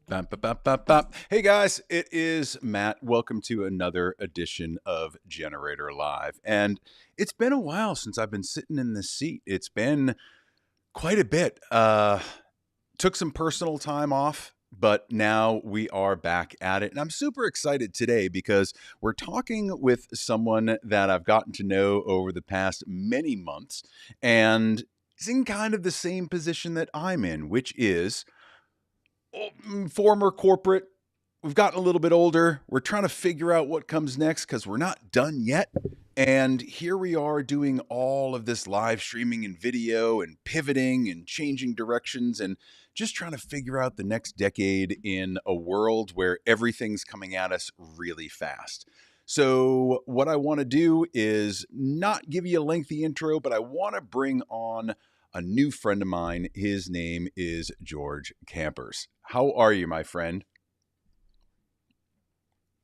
Bop, bop, bop, bop, bop. Hey guys, it is Matt. Welcome to another edition of Generator Live. And it's been a while since I've been sitting in this seat. It's been quite a bit. Took some personal time off, but now we are back at it. And I'm super excited today because we're talking with someone that I've gotten to know over the past many months. And is in kind of the same position that I'm in, which is former corporate. We've gotten a little bit older. We're trying to figure out what comes next because we're not done yet. And here we are doing all of this live streaming and video and pivoting and changing directions and just trying to figure out the next decade in a world where everything's coming at us really fast. So, what I want to do is not give you a lengthy intro, but I want to bring on a new friend of mine. His name is Jörg Kampers. How are you, my friend?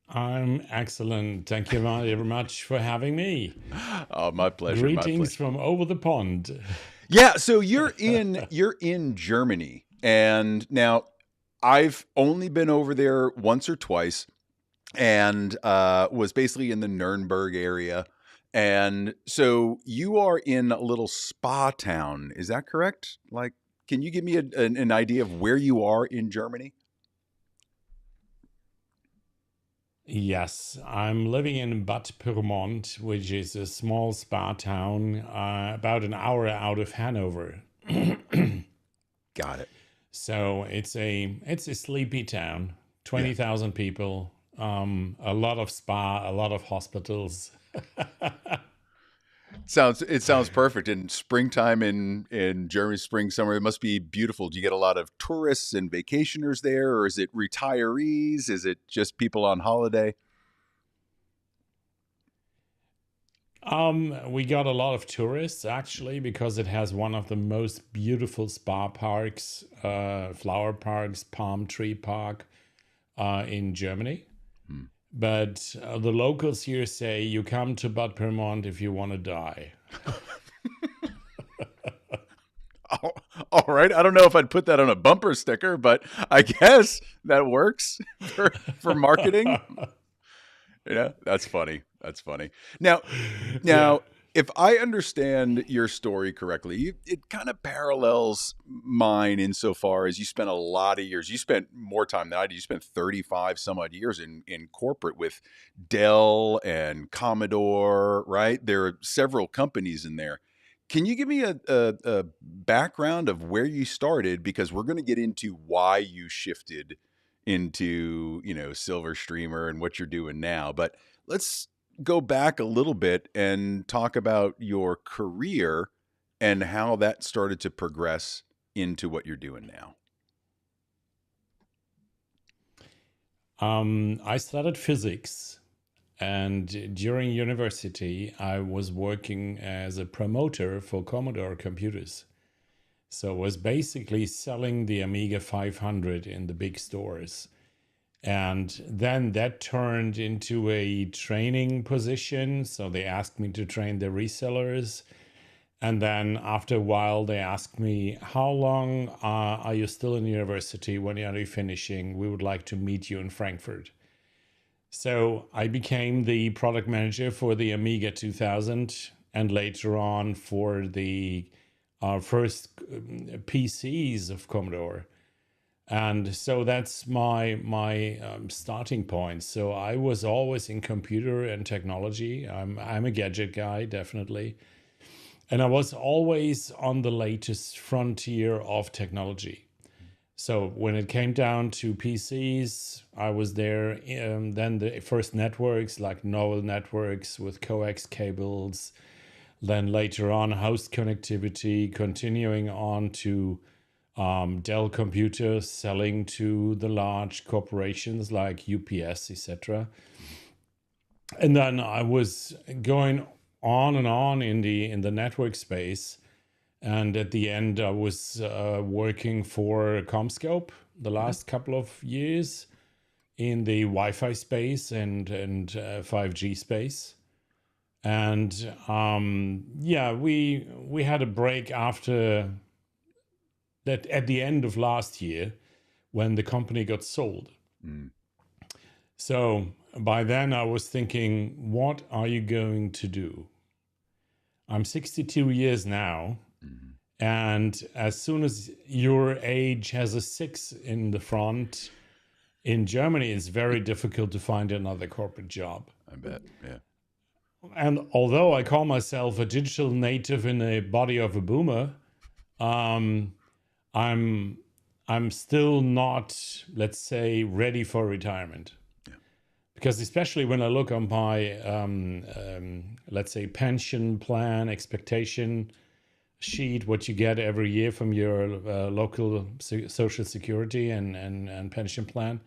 I'm excellent. Thank you very much for having me. Oh, my pleasure, my Greetings pleasure. from over the pond. Yeah, so you're in Germany, and now I've only been over there once or twice, and was basically in the Nuremberg area. And so you are in a little spa town. Is that correct? Like, can you give me an idea of where you are in Germany? Yes, I'm living in Bad Pyrmont, which is a small spa town about an hour out of Hanover. Got it. So it's a sleepy town, Yeah. 20,000 people, a lot of spa, a lot of hospitals. It sounds perfect. In springtime in Germany, spring, summer, it must be beautiful. Do you get a lot of tourists and vacationers there, or is it retirees? Is it just people on holiday? We got a lot of tourists actually because it has one of the most beautiful spa parks, flower parks, palm tree park in Germany. Hmm. But the locals here say you come to Bad Pyrmont if you want to die. Oh, all right. I don't know if I'd put that on a bumper sticker, but I guess that works for marketing. Yeah, that's funny. That's funny. Now, Yeah. Now, if I understand your story correctly, it kind of parallels mine insofar as you spent a lot of years. You spent more time than I did. You spent 35 some odd years in corporate with Dell and Commodore, right? There are several companies in there. Can you give me a background of where you started? Because we're going to get into why you shifted into, Silver Streamer and what you're doing now. But let's go back a little bit and talk about your career and how that started to progress into what you're doing now. I studied physics, and during university, I was working as a promoter for Commodore computers. So I was basically selling the Amiga 500 in the big stores. And then that turned into a training position. So they asked me to train the resellers. And then after a while, they asked me, how long are you still in university? When are you finishing? We would like to meet you in Frankfurt. So I became the product manager for the Amiga 2000 and later on for the first PCs of Commodore. And so that's my starting point. So I was always in computer and technology. I'm a gadget guy, definitely. And I was always on the latest frontier of technology. So when it came down to PCs, I was there. Then the first networks like novel networks with coax cables. Then later on, host connectivity, continuing on to Dell computers selling to the large corporations like UPS, etc. And then I was going on and on in the network space. And at the end, I was working for CommScope the Mhm. last couple of years in the Wi-Fi space and 5G space. And yeah, we had a break after that at the end of last year when the company got sold. Mm. So by then I was thinking, what are you going to do? I'm 62 years now. Mm-hmm. And as soon as your age has a 6 in the front, in Germany, it's very difficult to find another corporate job. I bet, yeah. And although I call myself a digital native in the body of a boomer, I'm still not, let's say, ready for retirement. Yeah. Because especially when I look on my, let's say, pension plan expectation sheet, what you get every year from your local social security and pension plan,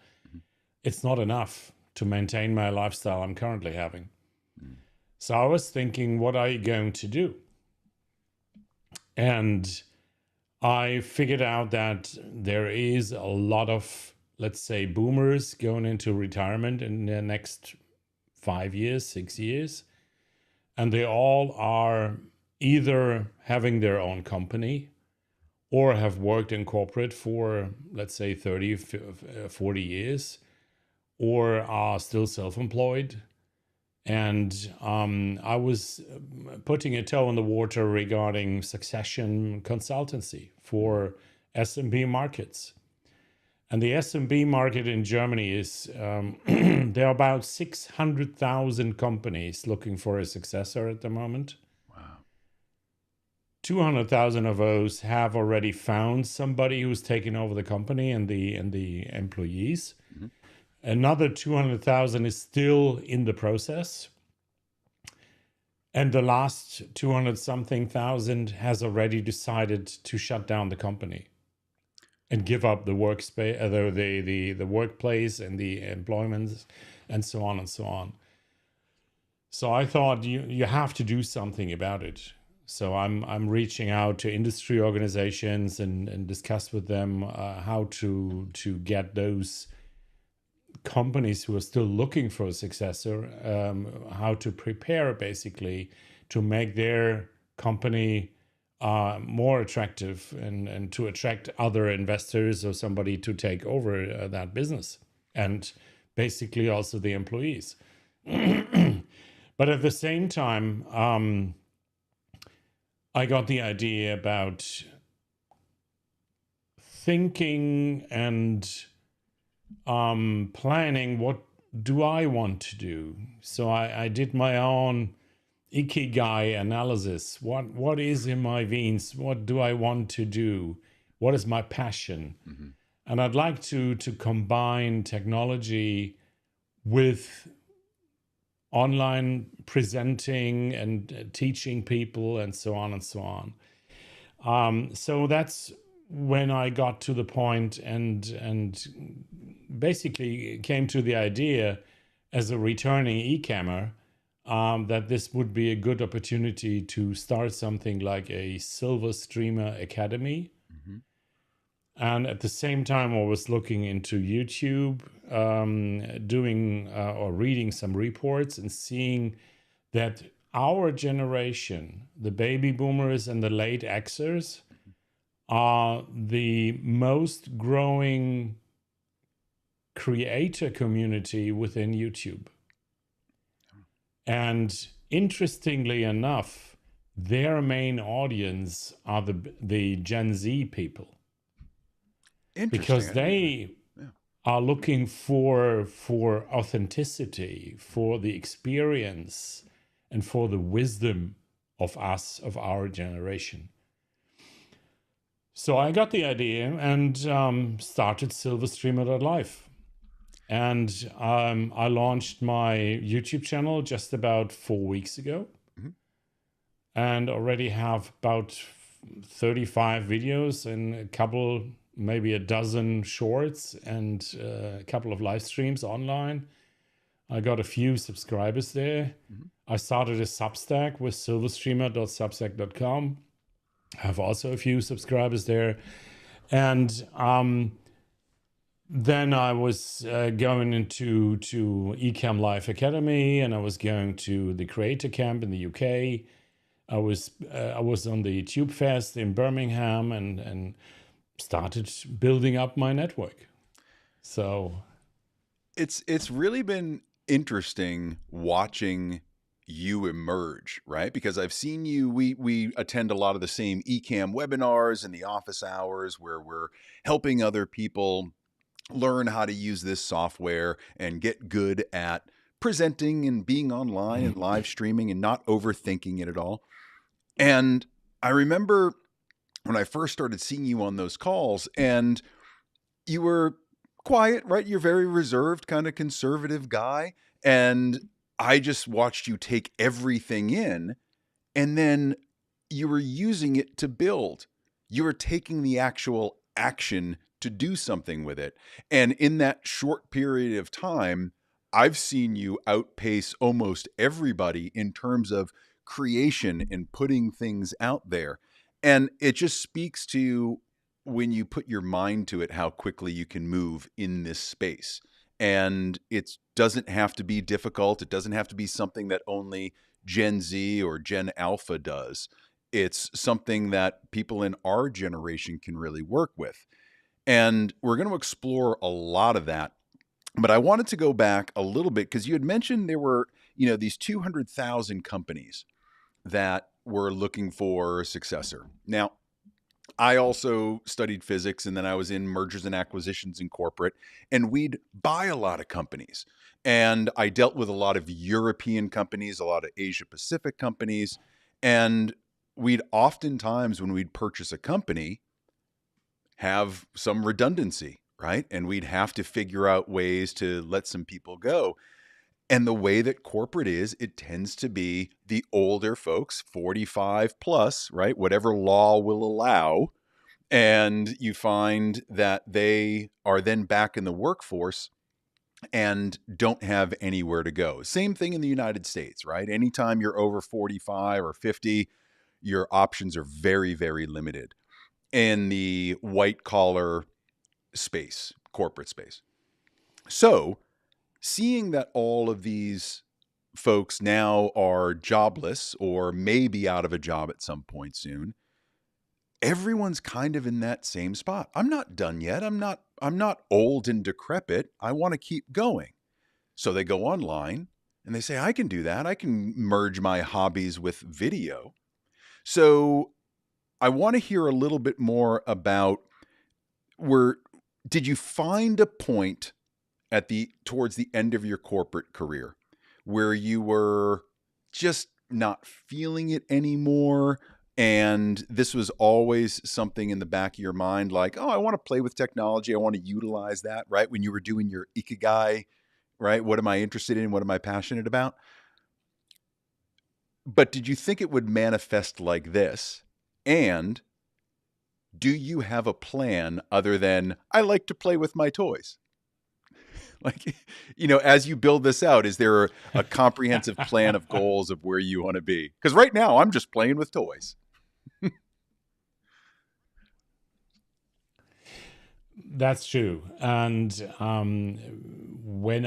it's not enough to maintain my lifestyle I'm currently having. So I was thinking, what are you going to do? And I figured out that there is a lot of, let's say, boomers going into retirement in the next 5 years, 6 years. And they all are either having their own company or have worked in corporate for, let's say, 30, 40 years, or are still self-employed. And I was putting a toe in the water regarding succession consultancy for SMB markets. And the SMB market in Germany is, there are about 600,000 companies looking for a successor at the moment. Wow. 200,000 of those have already found somebody who's taken over the company and the employees. Mm-hmm. Another 200,000 is still in the process. And the last 200-something thousand has already decided to shut down the company and give up the workspace, the workplace and the employment and so on and so on. So I thought you have to do something about it. So I'm reaching out to industry organizations and discuss with them how to get those companies who are still looking for a successor, how to prepare basically to make their company more attractive and to attract other investors or somebody to take over that business, and basically also the employees. But at the same time, I got the idea about thinking and planning, what do I want to do? So I did my own ikigai analysis. What is in my veins? What do I want to do? What is my passion? Mm-hmm. And I'd like to combine technology with online presenting and teaching people and so on and so on. So that's when I got to the point and basically came to the idea as a returning e-cammer that this would be a good opportunity to start something like a Silver Streamer Academy. Mm-hmm. And at the same time, I was looking into YouTube, doing or reading some reports and seeing that our generation, the baby boomers and the late Xers, are the most growing creator community within YouTube. And interestingly enough, their main audience are the Gen Z people. Because they are looking for authenticity, for the experience, and for the wisdom of us, of our generation. So I got the idea and started silverstreamer.life. And I launched my YouTube channel just about 4 weeks ago. Mm-hmm. And already have about 35 videos and a couple, maybe a dozen shorts and a couple of live streams online. I got a few subscribers there. Mm-hmm. I started a Substack with silverstreamer.substack.com. I have also a few subscribers there. And then I was going into Ecamm Life Academy, and I was going to the Creator Camp in the UK. I was on the Tube Fest in Birmingham and started building up my network. So It's really been interesting watching you emerge, right? Because I've seen you. We attend a lot of the same eCam webinars and the office hours where we're helping other people learn how to use this software and get good at presenting and being online and live streaming and not overthinking it at all. And I remember when I first started seeing you on those calls, and you were quiet, right? You're very reserved, kind of conservative guy. And I just watched you take everything in, and then you were using it to build. You were taking the actual action to do something with it. And in that short period of time, I've seen you outpace almost everybody in terms of creation and putting things out there. And it just speaks to, when you put your mind to it, how quickly you can move in this space. And it doesn't have to be difficult. It doesn't have to be something that only Gen Z or Gen Alpha does. It's something that people in our generation can really work with. And we're going to explore a lot of that. But I wanted to go back a little bit because you had mentioned there were, these 200,000 companies that were looking for a successor. Now, I also studied physics, and then I was in mergers and acquisitions in corporate, and we'd buy a lot of companies. And I dealt with a lot of European companies, a lot of Asia Pacific companies. And we'd oftentimes, when we'd purchase a company, have some redundancy, right? And we'd have to figure out ways to let some people go. And the way that corporate is, it tends to be the older folks, 45 plus, right? Whatever law will allow. And you find that they are then back in the workforce and don't have anywhere to go. Same thing in the United States, right? Anytime you're over 45 or 50, your options are very, very limited in the white collar space, corporate space. So, seeing that all of these folks now are jobless or maybe out of a job at some point soon, everyone's kind of in that same spot. I'm not done yet. I'm not old and decrepit. I want to keep going. So they go online and they say, I can do that. I can merge my hobbies with video. So I want to hear a little bit more about, where did you find a point towards the end of your corporate career where you were just not feeling it anymore, and this was always something in the back of your mind, like, oh, I want to play with technology, I want to utilize that, right? When you were doing your ikigai, right? What am I interested in? What am I passionate about? But did you think it would manifest like this? And do you have a plan other than, I like to play with my toys? Like, as you build this out, is there a comprehensive plan of goals of where you want to be? Because right now I'm just playing with toys. that's true. And when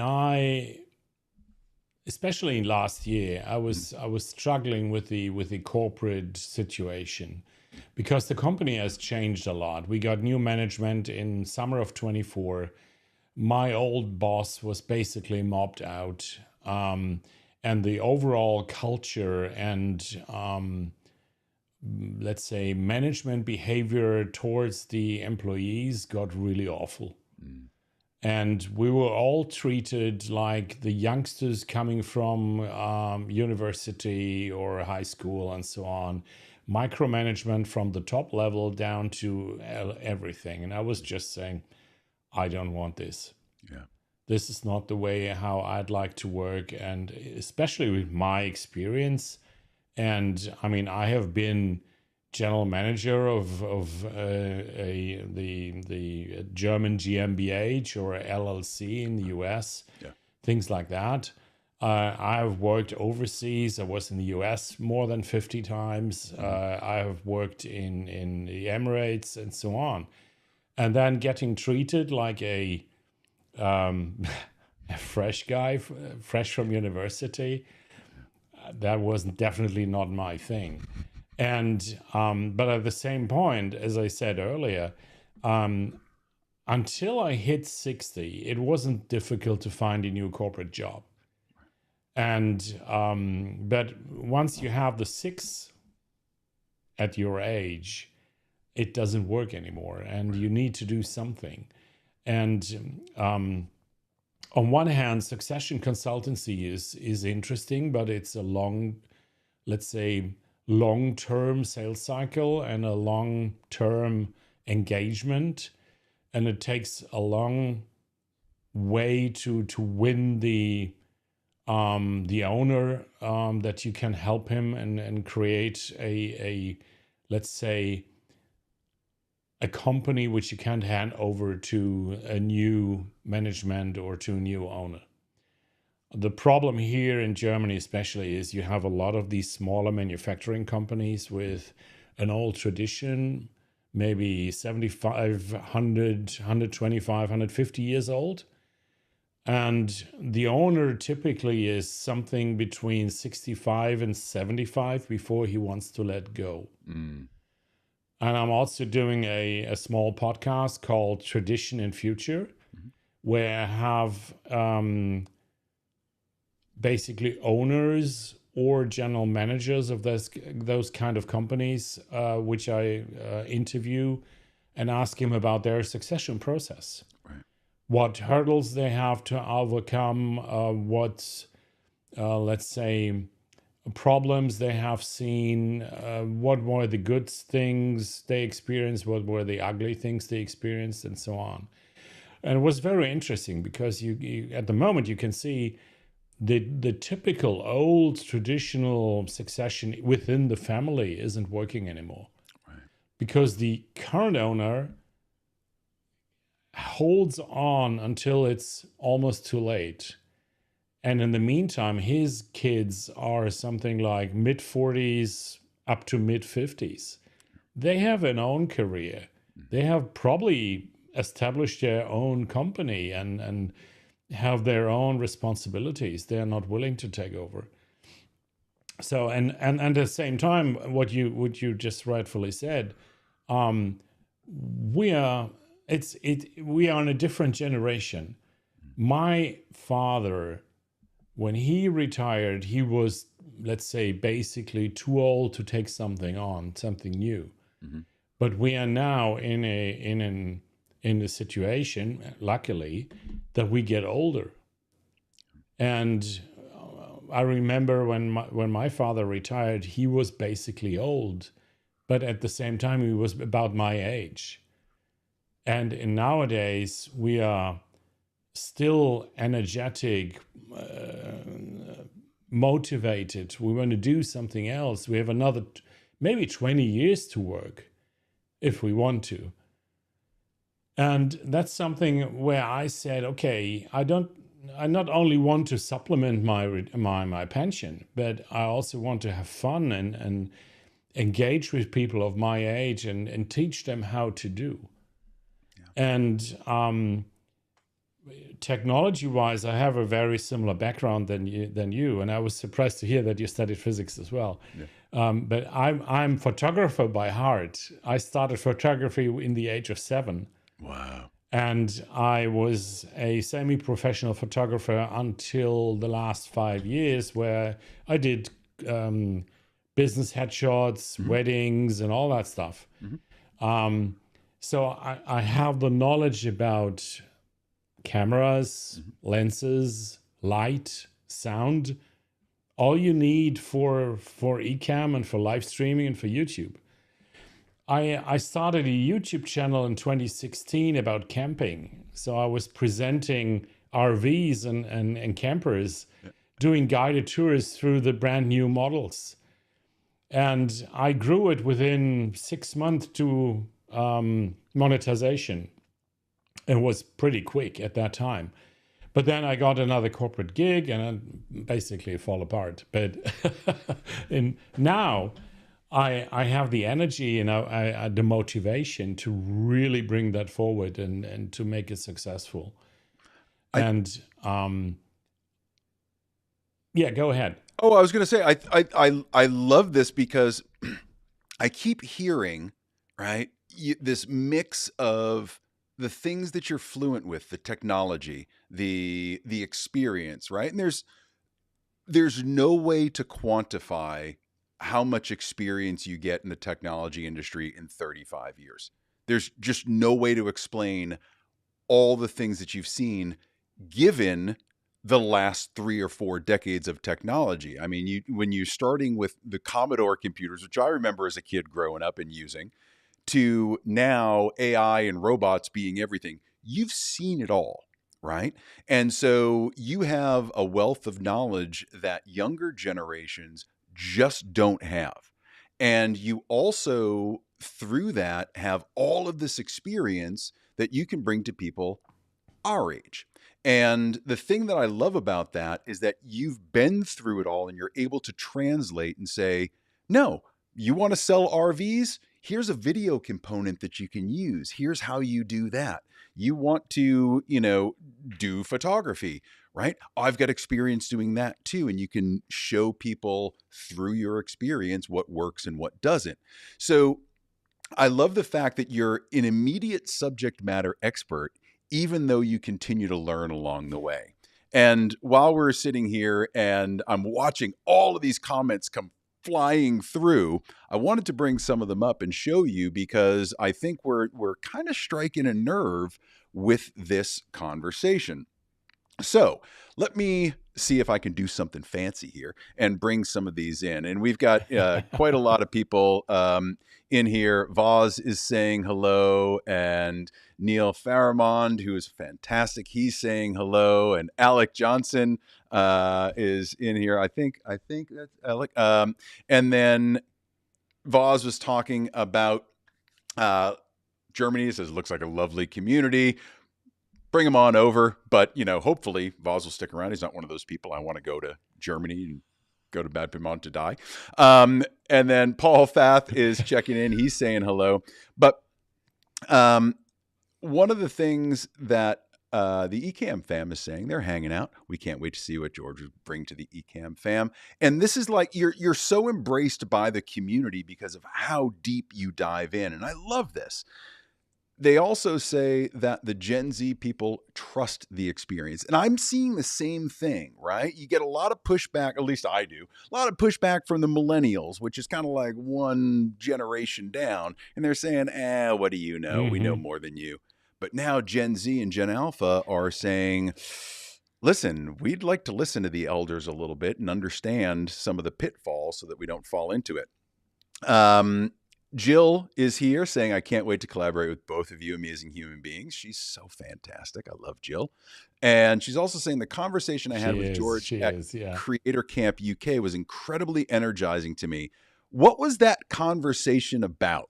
especially last year, I was struggling with the corporate situation because the company has changed a lot. We got new management in summer of 24. My old boss was basically mobbed out, and the overall culture and let's say management behavior towards the employees got really awful. And we were all treated like the youngsters coming from university or high school and so on. Micromanagement from the top level down to everything. And I was just saying, I don't want this. Yeah. This is not the way how I'd like to work. And especially with my experience. And I mean, I have been general manager of the German GmbH or LLC in the US, Yeah. things like that. I've worked overseas. I was in the US more than 50 times. I have worked in the Emirates and so on. And then getting treated like a fresh guy, fresh from university, that was definitely not my thing. And but at the same point, as I said earlier, until I hit 60, it wasn't difficult to find a new corporate job. And but once you have the six at your age, it doesn't work anymore, and you need to do something. And on one hand, succession consultancy is interesting, but it's a long, let's say, long-term sales cycle and a long-term engagement, and it takes a long way to win the owner, that you can help him and create a let's say a company which you can't hand over to a new management or to a new owner. The problem here in Germany especially is you have a lot of these smaller manufacturing companies with an old tradition, maybe 75, 100, 125, 150 years old. And the owner typically is something between 65 and 75 before he wants to let go. Mm. And I'm also doing a small podcast called Tradition and Future, where I have basically owners or general managers of those kind of companies, which I interview and ask him about their succession process. Right. What hurdles they have to overcome, what, let's say, problems they have seen, what were the good things they experienced, what were the ugly things they experienced, and so on. And it was very interesting because you at the moment you can see the typical old traditional succession within the family isn't working anymore. Right. Because the current owner holds on until it's almost too late. And in the meantime, his kids are something like mid-40s up to mid-50s. They have an own career. They have probably established their own company and have their own responsibilities. They're not willing to take over. So, and at the same time, what you just rightfully said, we are in a different generation. My father, when he retired, he was, let's say, basically too old to take something new. Mm-hmm. But we are now in a situation, luckily, that we get older. And I remember when my father retired, he was basically old, but at the same time, he was about my age. And nowadays, we are still energetic, motivated. We want to do something else. We have another maybe 20 years to work if we want to. And that's something where I said, okay, I not only want to supplement my pension, but I also want to have fun and engage with people of my age and teach them how to do. Yeah. And technology-wise, I have a very similar background than you, and I was surprised to hear that you studied physics as well. Yeah. But I'm photographer by heart. I started photography in the age of 7. Wow. And I was a semi-professional photographer until the last 5 years, where I did business headshots, mm-hmm. weddings, and all that stuff. Mm-hmm. So I have the knowledge about cameras, mm-hmm. lenses, light, sound, all you need for eCam and for live streaming and for YouTube. I started a YouTube channel in 2016 about camping. So I was presenting RVs and campers, yeah. doing guided tours through the brand new models. And I grew it within 6 months to monetization. It was pretty quick at that time. But then I got another corporate gig and I basically fall apart. But and now I have the energy and the motivation to really bring that forward and to make it successful. Yeah, go ahead. Oh, I was going to say, I love this because I keep hearing, right, this mix of the things that you're fluent with, the technology, the experience, right? And there's no way to quantify how much experience you get in the technology industry in 35 years. There's just no way to explain all the things that you've seen given the last 3 or 4 decades of technology. I mean, when you're starting with the Commodore computers, which I remember as a kid growing up and using, to now AI and robots being everything, you've seen it all, right? And so you have a wealth of knowledge that younger generations just don't have. And you also, through that, have all of this experience that you can bring to people our age. And the thing that I love about that is that you've been through it all and you're able to translate and say, no, you want to sell RVs? Here's a video component that you can use. Here's how you do that. You want to, do photography, right? I've got experience doing that too. And you can show people through your experience what works and what doesn't. So I love the fact that you're an immediate subject matter expert, even though you continue to learn along the way. And while we're sitting here and I'm watching all of these comments come flying through, I wanted to bring some of them up and show you because I think we're kind of striking a nerve with this conversation. So let me see if I can do something fancy here and bring some of these in. And we've got quite a lot of people in here. Voz is saying hello, and Neil Faramond, who is fantastic, he's saying hello, and Alec Johnson is in here. I think that's Alec. And then Voz was talking about Germany. He says it looks like a lovely community. Bring him on over, but hopefully Voz will stick around. He's not one of those people I want to go to Germany and go to Bad Pyrmont to die. And then Paul Fath is checking in. He's saying hello. But one of the things that the Ecamm fam is saying, they're hanging out. We can't wait to see what George will bring to the Ecamm fam. And this is like you're so embraced by the community because of how deep you dive in, and I love this. They also say that the Gen Z people trust the experience. And I'm seeing the same thing, right? You get a lot of pushback, at least I do, a lot of pushback from the millennials, which is kind of like one generation down. And they're saying, what do you know? We know more than you. But now Gen Z and Gen Alpha are saying, listen, we'd like to listen to the elders a little bit and understand some of the pitfalls so that we don't fall into it. Jill is here saying, I can't wait to collaborate with both of you amazing human beings. She's so fantastic. I love Jill. And she's also saying the conversation I had with George at Creator Camp UK was incredibly energizing to me. What was that conversation about?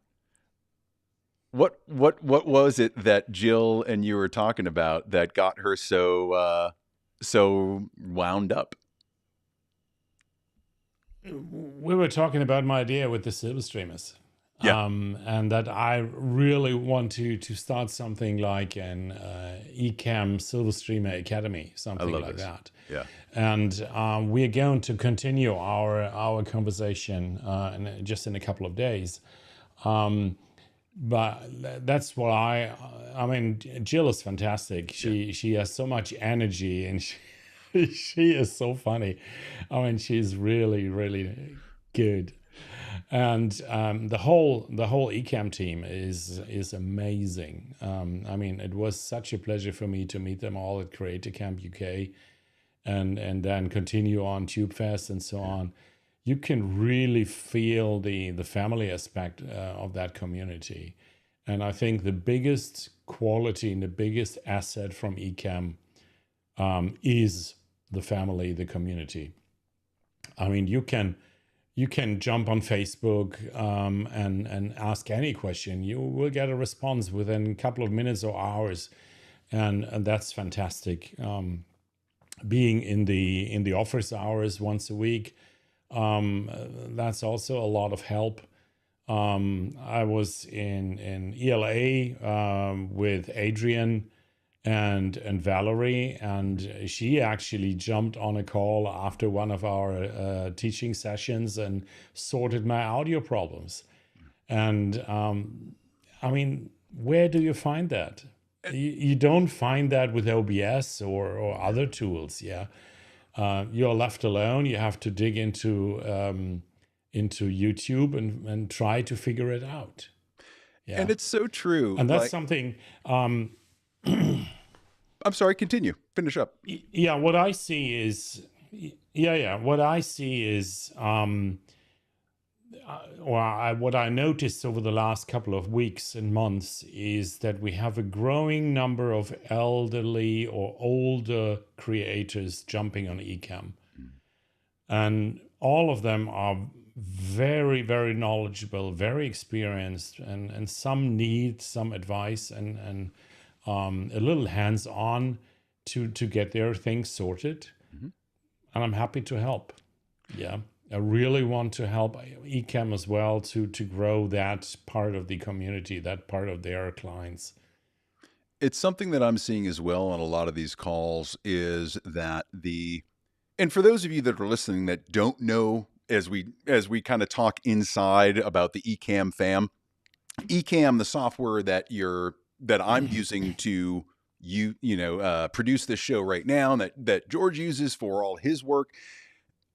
What was it that Jill and you were talking about that got her so wound up? We were talking about my idea with the silver streamers. Yeah. And that I really want to start something like an Ecamm Silver Streamer Academy, something like that. Yeah. And we are going to continue our conversation just in a couple of days. But that's what I mean, Jill is fantastic. She has so much energy, and she is so funny. I mean, she's really, really good. And the whole Ecamm team is amazing. I mean, it was such a pleasure for me to meet them all at Creator Camp UK, and then continue on TubeFest and so on. You can really feel the family aspect of that community, and I think the biggest quality and the biggest asset from Ecamm is the family, the community. I mean, you can jump on Facebook and ask any question. You will get a response within a couple of minutes or hours, and that's fantastic. Being in the office hours once a week, that's also a lot of help. I was in ELA with Adrian and Valerie, and she actually jumped on a call after one of our teaching sessions and sorted my audio problems. And I mean, where do you find that? You don't find that with OBS or other tools. Yeah, you're left alone. You have to dig into YouTube and try to figure it out. And Yeah, it's so true. and that's Like, something. I'm sorry, continue, finish up. Yeah, what I see is, what I see is, what I noticed over the last couple of weeks and months is that we have a growing number of elderly or older creators jumping on Ecamm. And all of them are very, very knowledgeable, very experienced, and some need some advice and a little hands-on to get their things sorted. Mm-hmm. And I'm happy to help. Yeah. I really want to help Ecamm as well to grow that part of the community, that part of their clients. It's something that I'm seeing as well on a lot of these calls is that and for those of you that are listening that don't know, as we kind of talk inside about the Ecamm fam, Ecamm, the software that I'm using to produce this show right now, and that George uses for all his work.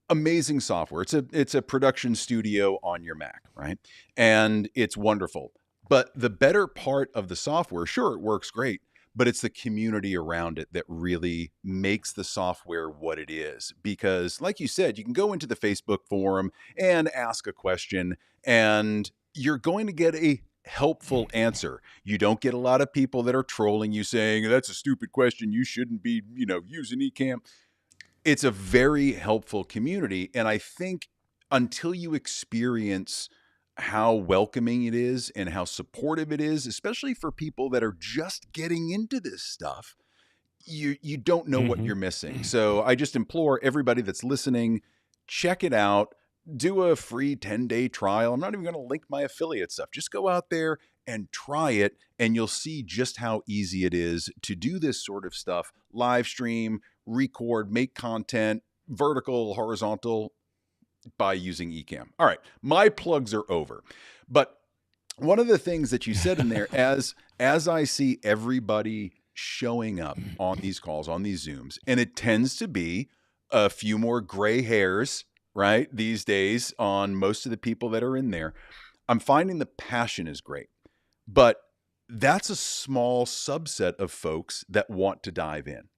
Amazing software. It's a production studio on your Mac, right? And it's wonderful. But the better part of the software, sure, it works great, but it's the community around it that really makes the software what it is. Because, like you said, you can go into the Facebook forum and ask a question, and you're going to get a helpful answer. You don't get a lot of people that are trolling you saying, that's a stupid question, you shouldn't be, using Ecamm. It's a very helpful community. And I think until you experience how welcoming it is and how supportive it is, especially for people that are just getting into this stuff, you don't know what Mm-hmm. you're missing. So I just implore everybody that's listening, check it out. Do a free 10-day trial. I'm not even going to link my affiliate stuff. Just go out there and try it, and you'll see just how easy it is to do this sort of stuff. Live stream, record, make content, vertical, horizontal, by using Ecamm. All right, my plugs are over. But one of the things that you said in there, as I see everybody showing up on these calls, on these Zooms, and it tends to be a few more gray hairs, right, these days on most of the people that are in there, I'm finding the passion is great. But that's a small subset of folks that want to dive in.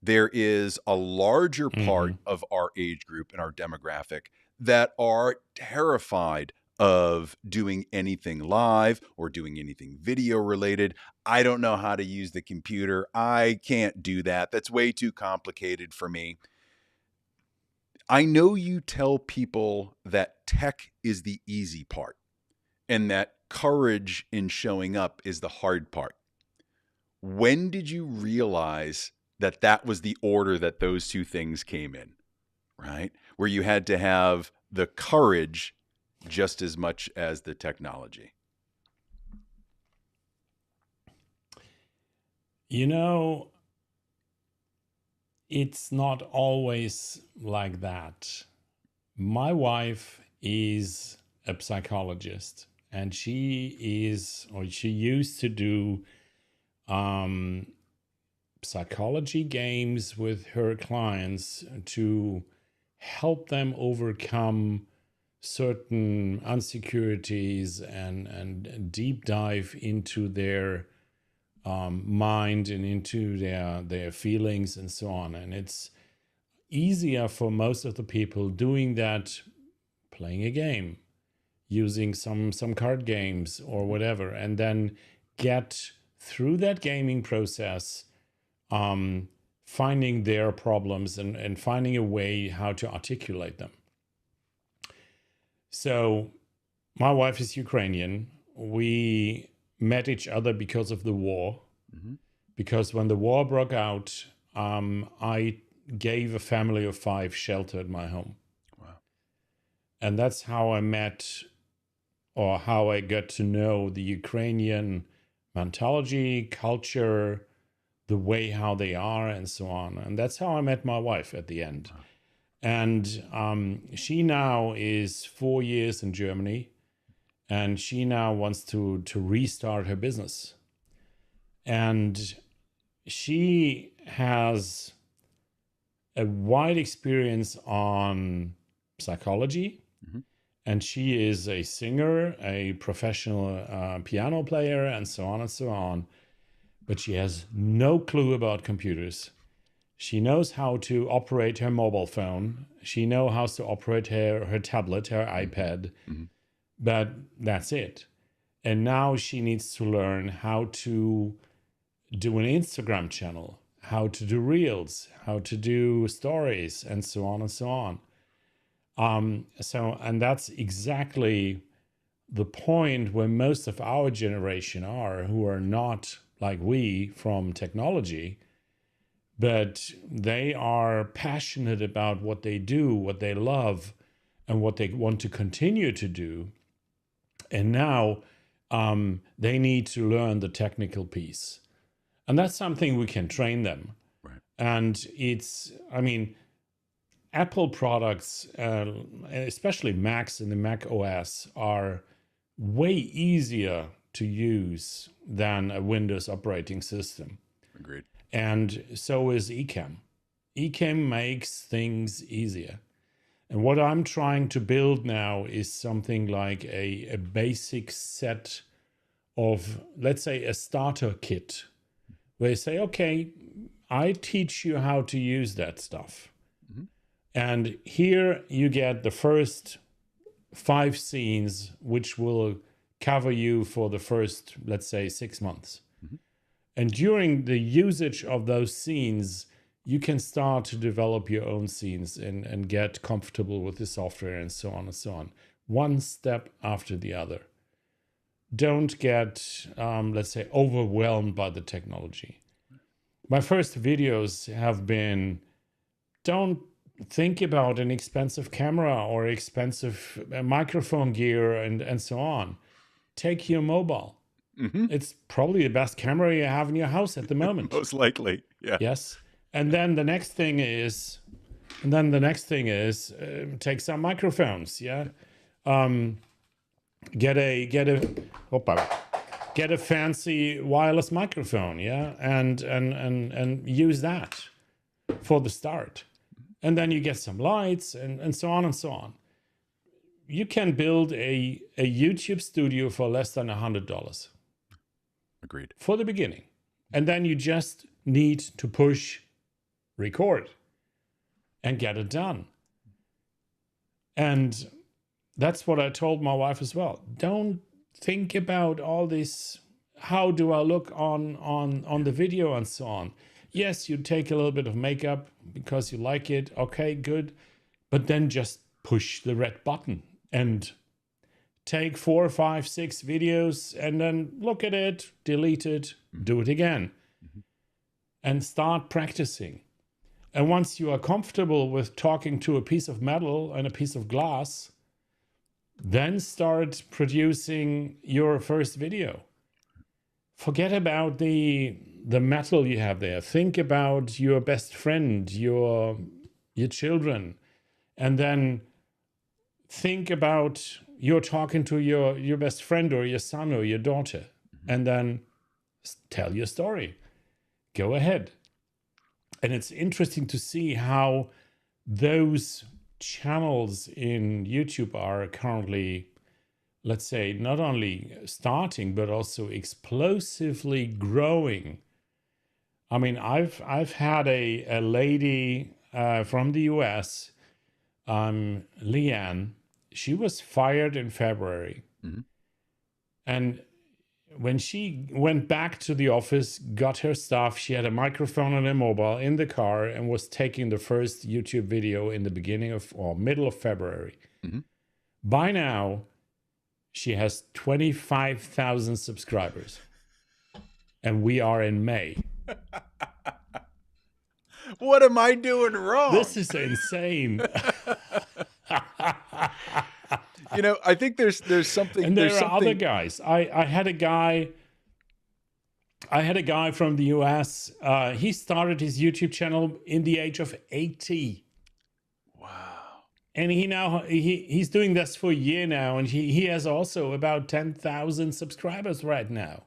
There is a larger part Mm-hmm. of our age group and our demographic that are terrified of doing anything live or doing anything video related. I don't know how to use the computer. I can't do that. That's way too complicated for me. I know you tell people that tech is the easy part and that courage in showing up is the hard part. When did you realize that that was the order that those two things came in, right? Where you had to have the courage just as much as the technology? It's not always like that. My wife is a psychologist, and she used to do psychology games with her clients to help them overcome certain insecurities and deep dive into their mind and into their feelings and so on. And it's easier for most of the people doing that playing a game, using some card games or whatever, and then get through that gaming process, finding their problems and finding a way how to articulate them. So my wife is Ukrainian. We met each other because of the war. Mm-hmm. Because when the war broke out, I gave a family of 5 shelter at my home. Wow. And that's how I met, or how I got to know the Ukrainian mentology, culture, the way how they are, and so on. And that's how I met my wife at the end. Wow. And she now is 4 years in Germany, and she now wants to restart her business. And she has a wide experience on psychology. And she is a singer, a professional piano player, and so on and so on. But she has no clue about computers. She knows how to operate her mobile phone. She knows how to operate her tablet, her iPad. But that's it. And now she needs to learn how to do an Instagram channel, how to do reels, how to do stories, and so on and so on. And that's exactly the point where most of our generation are, who are not like we from technology, but they are passionate about what they do, what they love, and what they want to continue to do. And now they need to learn the technical piece. And that's something we can train them. Right. And Apple products, especially Macs and the Mac OS, are way easier to use than a Windows operating system. Agreed. And so is Ecamm. Ecamm makes things easier. And what I'm trying to build now is something like a basic set of, let's say, a starter kit, where you say, okay, I teach you how to use that stuff. And here you get the first 5 scenes, which will cover you for the first, let's say, 6 months. And during the usage of those scenes, you can start to develop your own scenes and get comfortable with the software and so on and so on. One step after the other. Don't get, let's say, overwhelmed by the technology. My first videos have been, don't think about an expensive camera or expensive microphone gear and so on. Take your mobile. It's probably the best camera you have in your house at the moment. Most likely, yeah. Yes. And then the next thing is, take some microphones. Yeah. Get a fancy wireless microphone. Yeah. And use that for the start. And then you get some lights and so on and so on. You can build a YouTube studio for less than $100. Agreed. For the beginning. And then you just need to push record and get it done. And that's what I told my wife as well. Don't think about all this, how do I look on the video and so on. Yes, you take a little bit of makeup because you like it. Okay, good. But then just push the red button and take 4, 5, 6 videos and then look at it, delete it, do it again. And start practicing. And once you are comfortable with talking to a piece of metal and a piece of glass, then start producing your first video. Forget about the metal you have there. Think about your best friend, your children, and then think about you're talking to your best friend or your son or your daughter, and then tell your story. Go ahead. And it's interesting to see how those channels in YouTube are currently, let's say, not only starting, but also explosively growing. I mean, I've had a lady from the US, Leanne. She was fired in February. And when she went back to the office, got her stuff, she had a microphone and a mobile in the car and was taking the first YouTube video in the beginning of, or middle of February. By now, she has 25,000 subscribers. And we are in May. What am I doing wrong? This is insane. You know, I think there's something. And there are other guys. I had a guy from the US. He started his YouTube channel in the age of 80. Wow. And he's doing this for a year now, and he has also about 10,000 subscribers right now.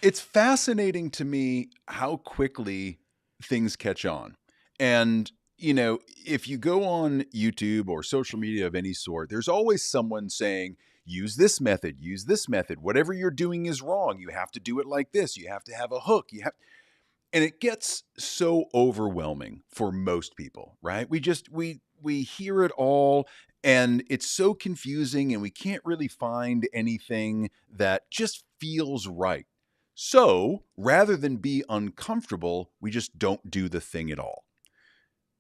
it's fascinating to me how quickly things catch on. And if you go on YouTube or social media of any sort, there's always someone saying, use this method, whatever you're doing is wrong, you have to do it like this, you have to have a hook, and it gets so overwhelming for most people, right? We hear it all, and it's so confusing, and we can't really find anything that just feels right. So rather than be uncomfortable, we just don't do the thing at all.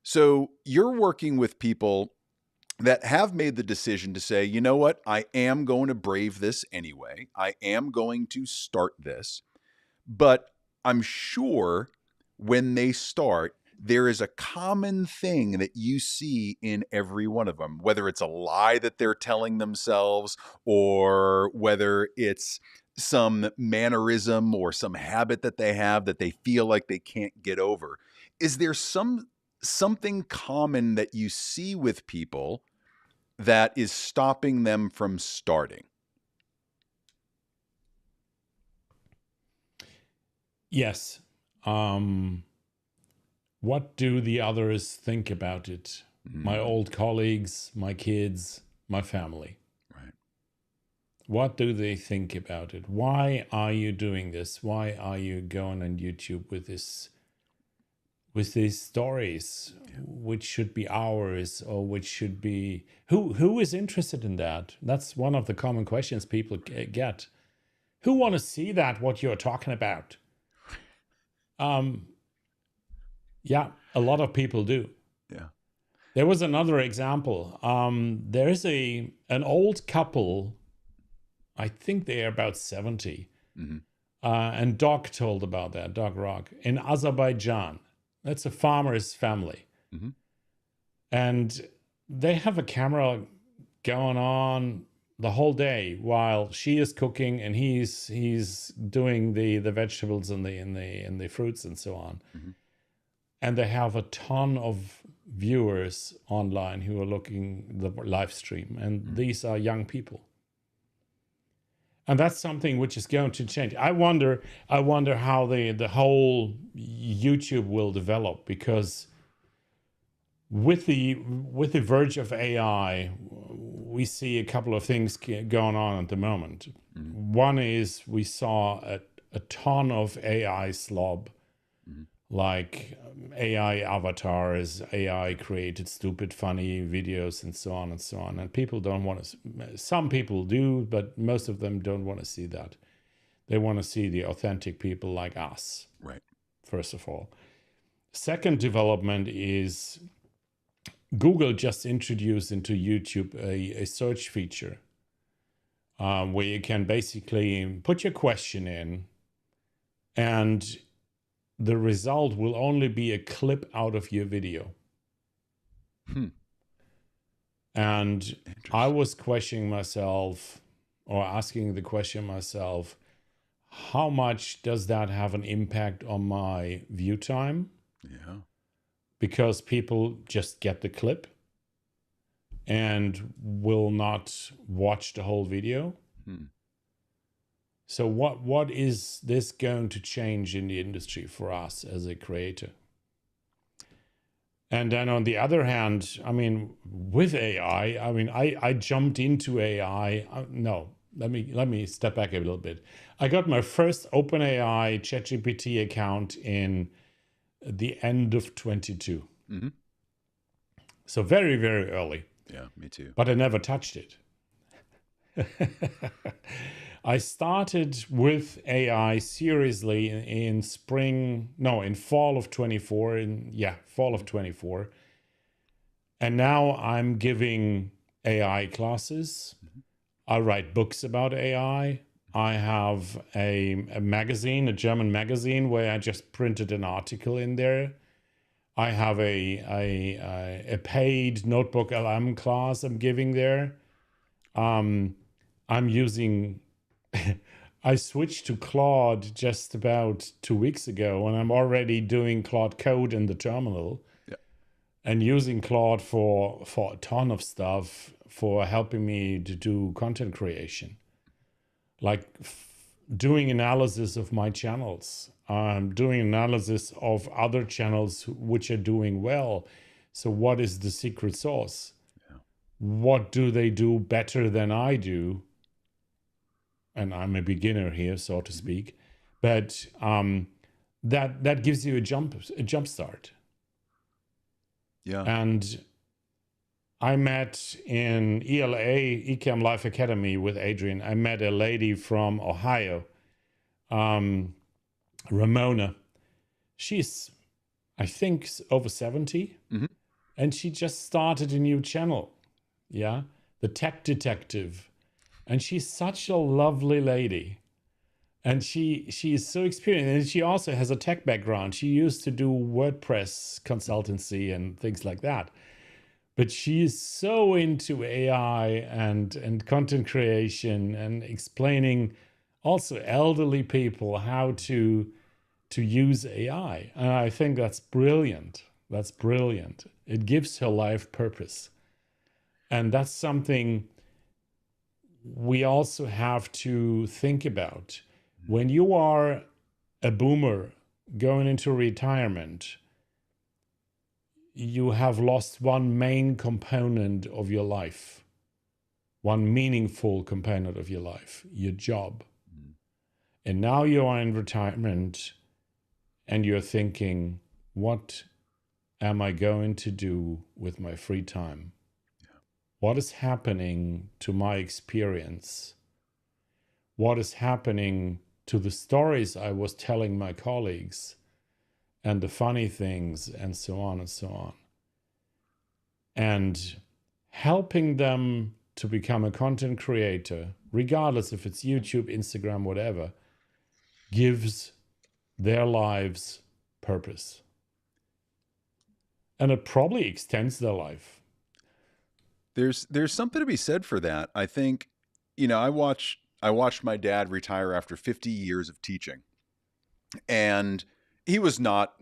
So you're working with people that have made the decision to say, you know what, I am going to brave this anyway. I am going to start this. But I'm sure when they start, there is a common thing that you see in every one of them, whether it's a lie that they're telling themselves or whether it's some mannerism or some habit that they have that they feel like they can't get over. Is there something common that you see with people that is stopping them from starting? Yes. What do the others think about it? My old colleagues, my kids, my family. Right. What do they think about it? Why are you doing this? Why are you going on YouTube with these stories, which should be ours, or which should be who is interested in that? That's one of the common questions people get. Who want to see that, what you're talking about? Yeah, a lot of people do. Yeah. There was another example. There is an old couple, I think they are about 70, and Doc told about that, Doc Rock, in Azerbaijan. That's a farmer's family. And they have a camera going on the whole day while she is cooking and he's doing the vegetables and the fruits and so on. And they have a ton of viewers online who are looking the live stream, and these are young people. And that's something which is going to change. I wonder how the whole YouTube will develop, because with the verge of AI, we see a couple of things going on at the moment. One is we saw a ton of AI slob, like AI avatars, AI created stupid, funny videos, and so on and so on. And people don't want to. Some people do, but most of them don't want to see that. They want to see the authentic people like us. Right. First of all. Second development is Google just introduced into YouTube a search feature where you can basically put your question in, and the result will only be a clip out of your video. And I was questioning myself, or asking the question myself, how much does that have an impact on my view time? Yeah. Because people just get the clip and will not watch the whole video. So what is this going to change in the industry for us as a creator? And then on the other hand, I mean, with AI, I mean, I jumped into AI. No, let me step back a little bit. I got my first OpenAI ChatGPT account in the end of 22. So very, very early. Yeah, me too. But I never touched it. I started with AI seriously in fall of 24. Fall of 24. And now I'm giving AI classes. I write books about AI. I have a magazine, a German magazine, where I just printed an article in there. I have a paid Notebook LM class I'm giving there. I'm using... I switched to Claude just about 2 weeks ago, and I'm already doing Claude Code in the terminal. And using Claude for a ton of stuff, for helping me to do content creation. Like doing analysis of my channels, doing analysis of other channels which are doing well. So what is the secret sauce? Yeah. What do they do better than I do? And I'm a beginner here, so to speak, but that gives you a jump start. Yeah. And I met in ELA, Ecam Life Academy with Adrian. I met a lady from Ohio, Ramona. She's, I think, over 70, Mm-hmm. and she just started a new channel. Yeah, the Tech Detective, and she's such a lovely lady. And she is so experienced, and she also has a tech background. She used to do WordPress consultancy and things like that. But she is so into AI and content creation and explaining also elderly people how to use AI. And I think that's brilliant. That's brilliant. It gives her life purpose. And that's something we also have to think about. When you are a boomer going into retirement, you have lost one main component of your life, one meaningful component of your life, your job. Mm-hmm. And now you are in retirement and you're thinking, what am I going to do with my free time? Yeah. What is happening to my experience? What is happening to the stories I was telling my colleagues and the funny things and so on and so on? And helping them to become a content creator, regardless if it's YouTube, Instagram, whatever, gives their lives purpose. And it probably extends their life. There's something to be said for that. I think, I watched my dad retire after 50 years of teaching. And he was not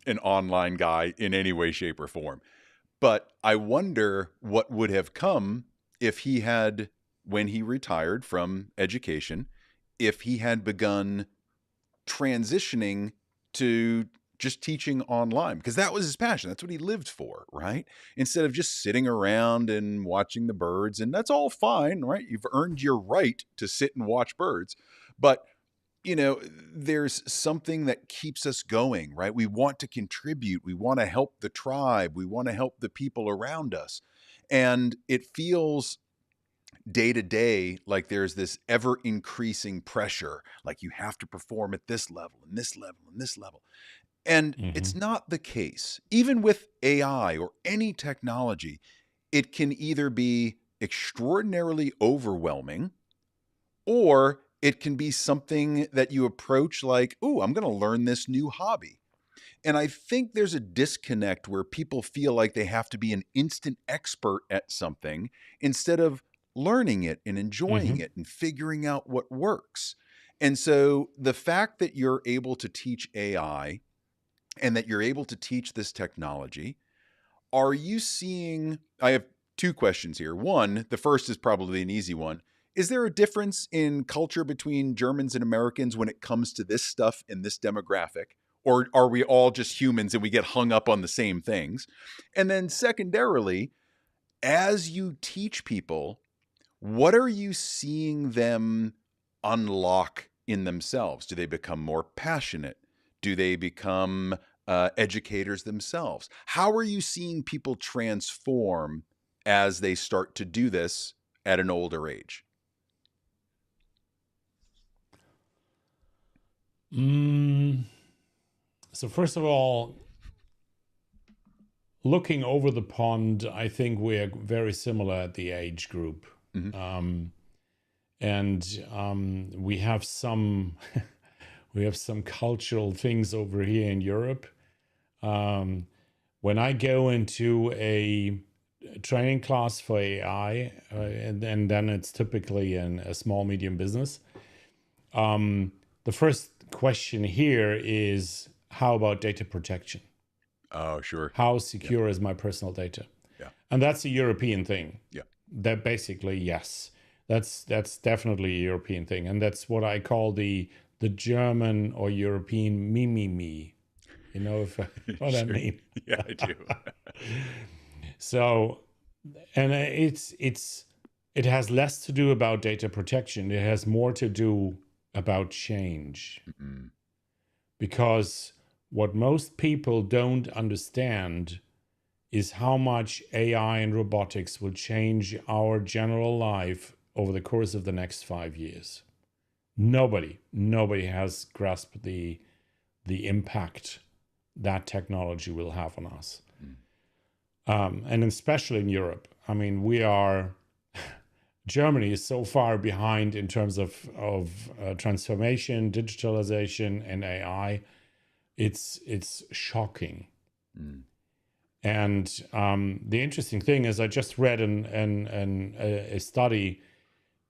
an online guy in any way, shape, or form. But I wonder what would have come if he had, when he retired from education, if he had begun transitioning to just teaching online, because that was his passion. That's what he lived for, right? Instead of just sitting around and watching the birds. And that's all fine, right? You've earned your right to sit and watch birds. But there's something that keeps us going, right? We want to contribute. We want to help the tribe. We want to help the people around us. And it feels day to day like there's this ever increasing pressure, like you have to perform at this level and this level and this level. And it's not the case. Even with AI or any technology, it can either be extraordinarily overwhelming, or it can be something that you approach like, "Ooh, I'm going to learn this new hobby." And I think there's a disconnect where people feel like they have to be an instant expert at something instead of learning it and enjoying it and figuring out what works. And so the fact that you're able to teach AI and that you're able to teach this technology, are you seeing? I have two questions here. One, the first is probably an easy one. Is there a difference in culture between Germans and Americans when it comes to this stuff in this demographic? Or are we all just humans and we get hung up on the same things? And then secondarily, as you teach people, what are you seeing them unlock in themselves? Do they become more passionate? Do they become educators themselves? How are you seeing people transform as they start to do this at an older age? So first of all, looking over the pond, I think we're very similar at the age group. Mm-hmm. And we have some we have some cultural things over here in Europe. When I go into a training class for AI, and then it's typically in a small medium business, the first question here is, how about data protection? Oh, sure. How secure is my personal data? Yeah. And that's a European thing. Yeah. That basically, yes. That's definitely a European thing, and that's what I call the German or European mimimi. You know if what I Sure. mean? Yeah, I do. So, and it has less to do about data protection. It has more to do about change, Mm-mm. because what most people don't understand is how much AI and robotics will change our general life over the course of the next 5 years. Nobody has grasped the impact that technology will have on us. And especially in Europe. I mean, Germany is so far behind in terms of transformation, digitalization, and AI. It's shocking. Mm. And the interesting thing is, I just read a study.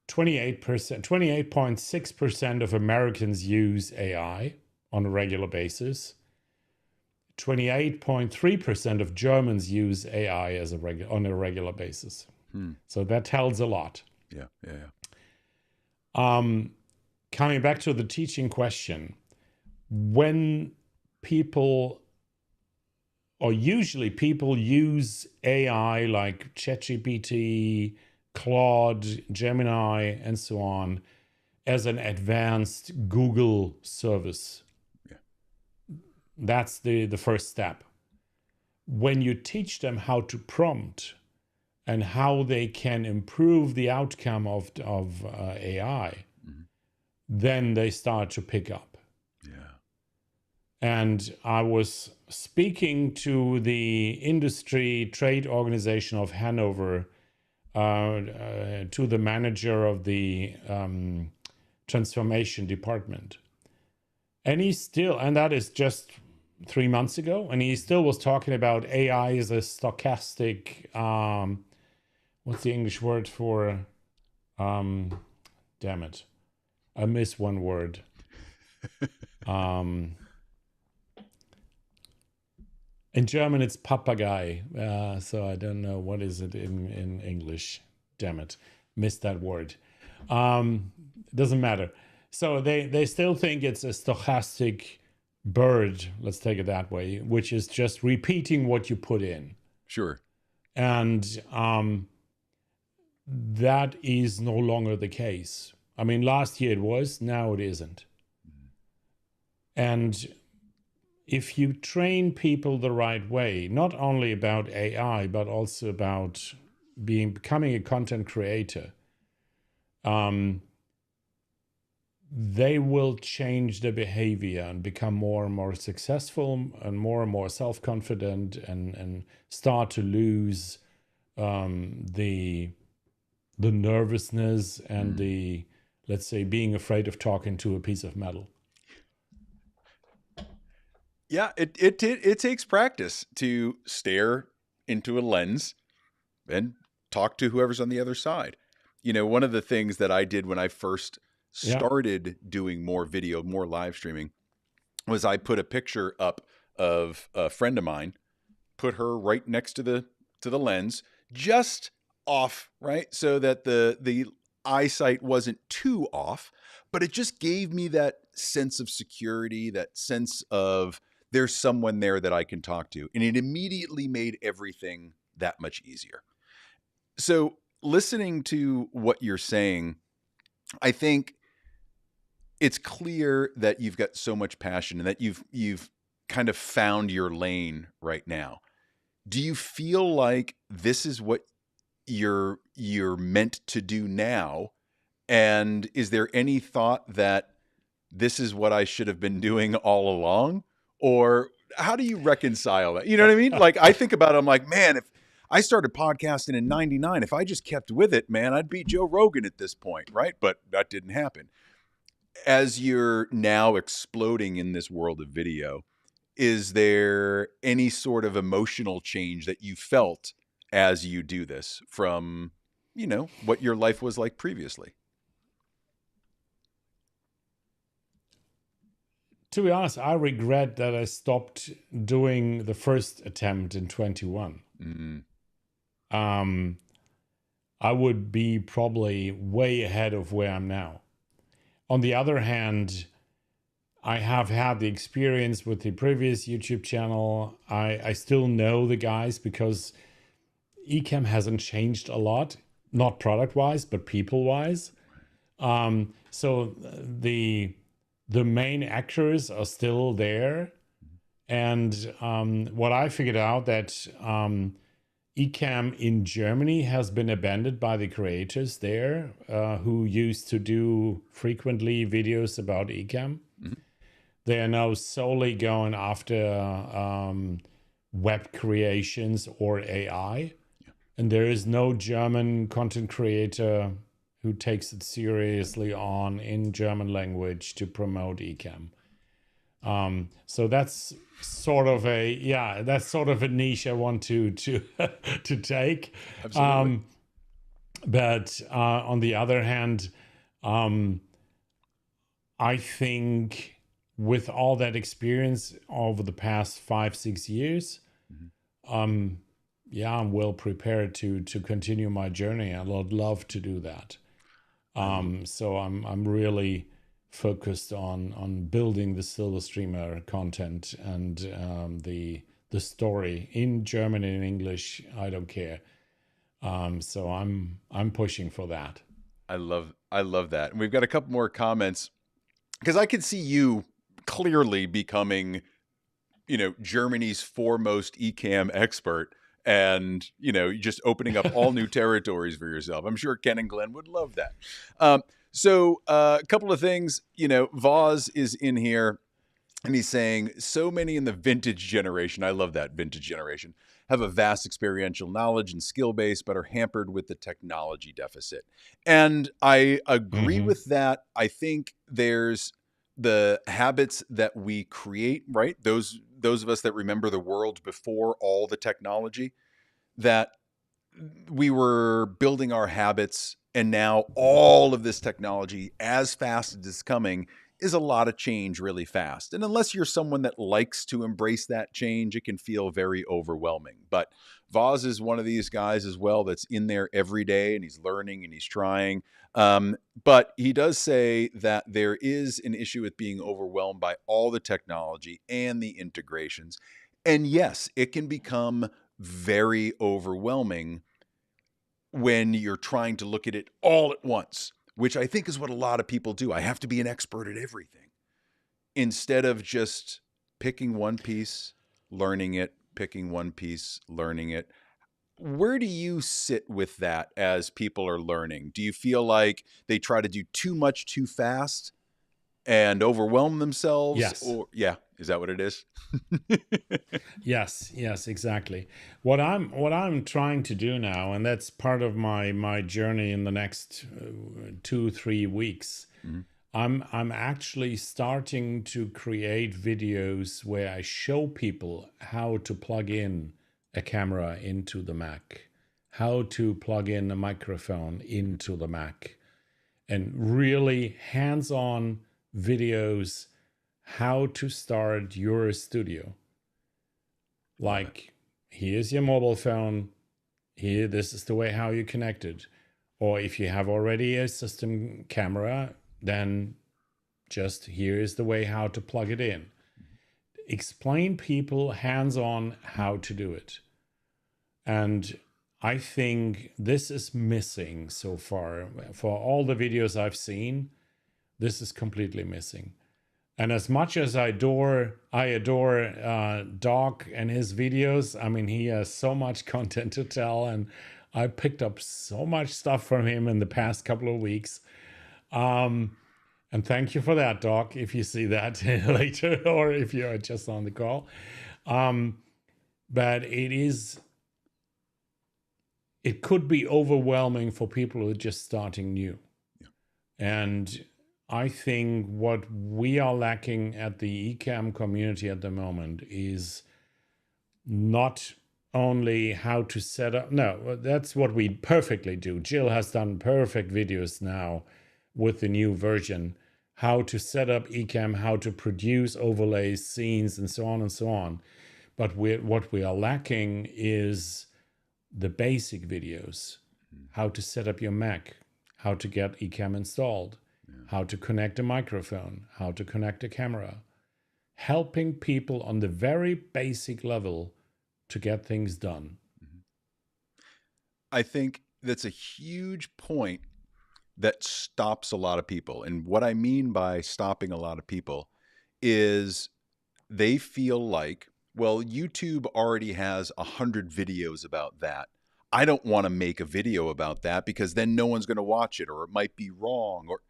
28.6% of Americans use AI on a regular basis. 28.3% of Germans use AI on a regular basis. So that tells a lot. Yeah. Coming back to the teaching question, when usually people use AI like ChatGPT, Claude, Gemini, and so on as an advanced Google service. Yeah. That's the first step. When you teach them how to prompt and how they can improve the outcome of AI, then they start to pick up. Yeah. And I was speaking to the industry trade organization of Hannover, to the manager of the transformation department. And that is just 3 months ago, and he still was talking about AI as a stochastic, what's the English word for, damn it, I miss one word. In German, it's Papagei, so I don't know what is it in English. Damn it, missed that word. Doesn't matter. So they still think it's a stochastic bird, let's take it that way, which is just repeating what you put in. Sure. And that is no longer the case. I mean, last year it was, now it isn't. And if you train people the right way, not only about AI, but also about becoming a content creator, they will change their behavior and become more and more successful and more self-confident, and start to lose the nervousness and the, let's say, being afraid of talking to a piece of metal. Yeah, it takes practice to stare into a lens and talk to whoever's on the other side. You know, one of the things that I did when I first started doing more video, more live streaming, was I put a picture up of a friend of mine, put her right next to the lens, just off, right? So that the eyesight wasn't too off, but it just gave me that sense of security, that sense of there's someone there that I can talk to. And it immediately made everything that much easier. So listening to what you're saying, I think it's clear that you've got so much passion and that you've kind of found your lane right now. Do you feel like this is what you're meant to do now? And is there any thought that this is what I should have been doing all along? Or how do you reconcile that? You know what I mean? Like, I think about it, I'm like, man, if I started podcasting in 99, if I just kept with it, man, I'd be Joe Rogan at this point, right? But that didn't happen. As you're now exploding in this world of video, is there any sort of emotional change that you felt as you do this from, you know, what your life was like previously? To be honest, I regret that I stopped doing the first attempt in 21. Mm-hmm. I would be probably way ahead of where I'm now. On the other hand, I have had the experience with the previous YouTube channel. I still know the guys because Ecamm hasn't changed a lot, not product-wise, but people-wise. So the main actors are still there. And what I figured out that Ecamm in Germany has been abandoned by the creators there who used to do frequently videos about Ecamm. Mm-hmm. They are now solely going after web creations or AI. Yeah. And there is no German content creator who takes it seriously on in German language to promote Ecamm. So that's sort of a niche I want to to take. Absolutely. But on the other hand, I think with all that experience over the past 5-6 years, I'm well prepared to continue my journey. I would love to do that. So I'm really focused on building the Silver Streamer content and the story in German and English. I don't care. So I'm pushing for that. I love that. And we've got a couple more comments because I could see you clearly becoming, Germany's foremost Ecamm expert and, just opening up all new territories for yourself. I'm sure Ken and Glenn would love that. So a couple of things, Voz is in here and he's saying so many in the vintage generation. I love that vintage generation have a vast experiential knowledge and skill base, but are hampered with the technology deficit. And I agree with that. I think there's the habits that we create, right? Those of us that remember the world before all the technology, that we were building our habits, and now all of this technology, as fast as it's coming, is a lot of change really fast. And unless you're someone that likes to embrace that change, it can feel very overwhelming. But Voz is one of these guys as well that's in there every day, and he's learning and he's trying. But he does say that there is an issue with being overwhelmed by all the technology and the integrations. And yes, it can become very overwhelming when you're trying to look at it all at once, which I think is what a lot of people do. I have to be an expert at everything instead of just picking one piece, learning it, picking one piece, learning it. Where do you sit with that as people are learning? Do you feel like they try to do too much too fast and overwhelm themselves? Yes. Or is that what it is? Yes, exactly. What I'm trying to do now, and that's part of my journey in the next 2-3 weeks. I'm actually starting to create videos where I show people how to plug in a camera into the Mac, how to plug in a microphone into the Mac, and really hands-on videos how to start your studio. Like, here's your mobile phone. Here, this is the way how you connect it. Or if you have already a system camera, then just here is the way how to plug it in. Explain people hands-on how to do it. And I think this is missing so far. For all the videos I've seen, this is completely missing. And as much as I adore Doc and his videos, I mean, he has so much content to tell, and I picked up so much stuff from him in the past couple of weeks. And thank you for that, Doc, if you see that later or if you're just on the call. But it could be overwhelming for people who are just starting new. Yeah. And I think what we are lacking at the Ecamm community at the moment is not only how to set up. No, that's what we perfectly do. Jill has done perfect videos now with the new version, how to set up Ecamm, how to produce overlays, scenes, and so on and so on. But what we are lacking is the basic videos. how to set up your Mac, how to get Ecamm installed, how to connect a microphone, how to connect a camera, helping people on the very basic level to get things done. I think that's a huge point that stops a lot of people. And what I mean by stopping a lot of people is they feel like, well, YouTube already has 100 videos about that. I don't want to make a video about that because then no one's going to watch it, or it might be wrong. Or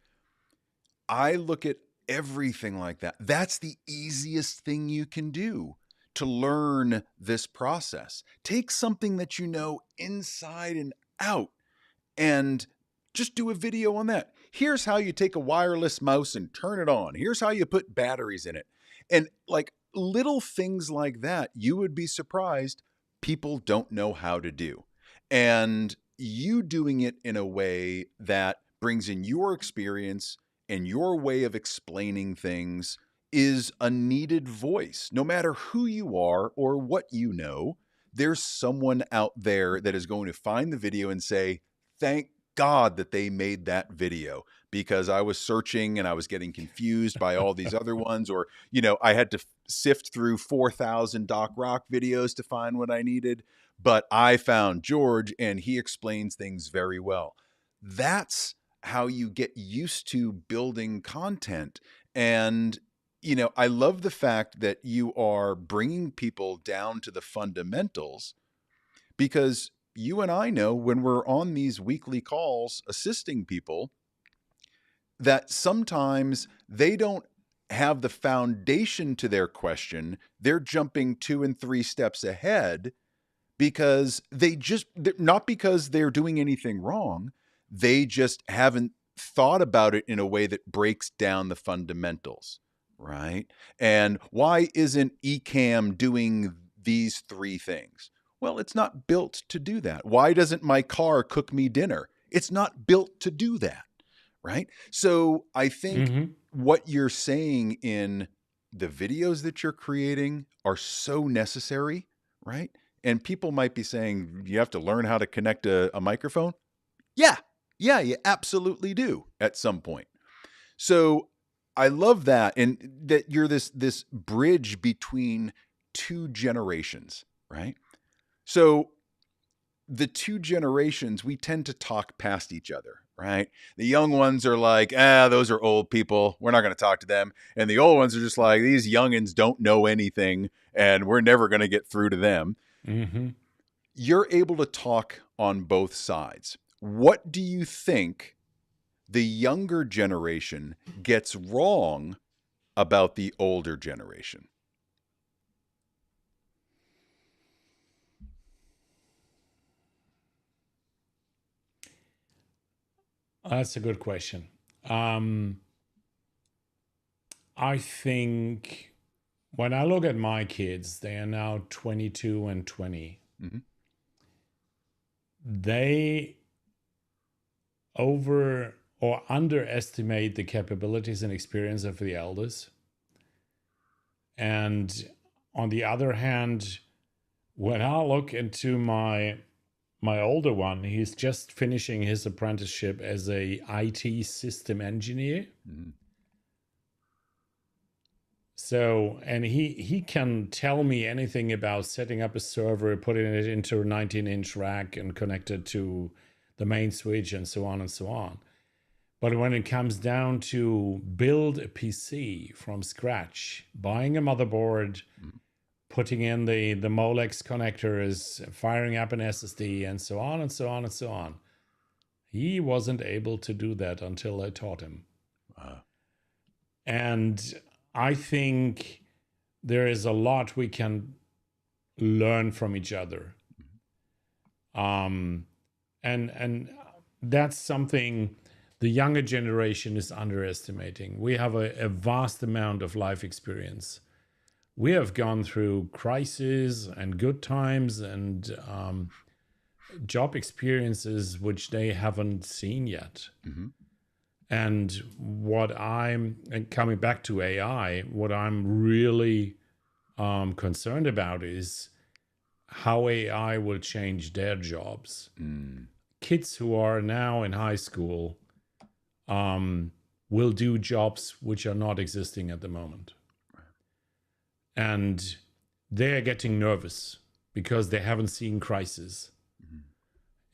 I look at everything like that. That's the easiest thing you can do to learn this process. Take something that you know inside and out and just do a video on that. Here's how you take a wireless mouse and turn it on. Here's how you put batteries in it. And like little things like that, you would be surprised people don't know how to do. And you doing it in a way that brings in your experience and your way of explaining things is a needed voice. No matter who you are or what you know, there's someone out there that is going to find the video and say, thank God that they made that video, because I was searching and I was getting confused by all these other ones, or, I had to sift through 4,000 Doc Rock videos to find what I needed. But I found George and he explains things very well. That's how you get used to building content. And, I love the fact that you are bringing people down to the fundamentals, because you and I know when we're on these weekly calls assisting people that sometimes they don't have the foundation to their question. They're jumping 2 and 3 steps ahead because not because they're doing anything wrong. They just haven't thought about it in a way that breaks down the fundamentals, right? And why isn't Ecamm doing these 3 things? Well, it's not built to do that. Why doesn't my car cook me dinner? It's not built to do that, right? So I think what you're saying in the videos that you're creating are so necessary, right? And people might be saying, you have to learn how to connect a microphone. Yeah, you absolutely do at some point. So I love that. And that you're this bridge between 2 generations, right? So the 2 generations, we tend to talk past each other, right? The young ones are like, those are old people. We're not going to talk to them. And the old ones are just like, these youngins don't know anything and we're never going to get through to them. Mm-hmm. You're able to talk on both sides. What do you think the younger generation gets wrong about the older generation? That's a good question. I think when I look at my kids, they are now 22 and 20. Mm-hmm. They over or underestimate the capabilities and experience of the elders. And on the other hand, when I look into my older one, he's just finishing his apprenticeship as a IT system engineer. Mm-hmm. So, and he can tell me anything about setting up a server, putting it into a 19-inch rack and connect it to the main switch and so on and so on. But when it comes down to build a PC from scratch, buying a motherboard, putting in the Molex connectors, firing up an SSD, and so on and so on and so on, he wasn't able to do that until I taught him. Wow. And I think there is a lot we can learn from each other. And that's something the younger generation is underestimating. We have a vast amount of life experience. We have gone through crises and good times and job experiences which they haven't seen yet. Mm-hmm. And coming back to AI, what I'm really concerned about is how AI will change their jobs. kids who are now in high school will do jobs which are not existing at the moment. And they're getting nervous because they haven't seen crisis.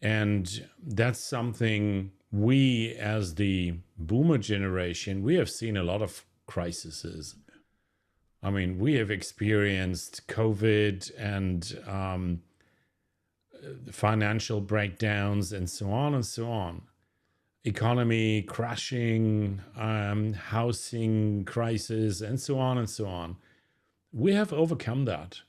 And that's something we, as the boomer generation, we have seen a lot of crises. I mean, we have experienced COVID and financial breakdowns and so on and so on. Economy crashing, housing crisis, and so on and so on. We have overcome that.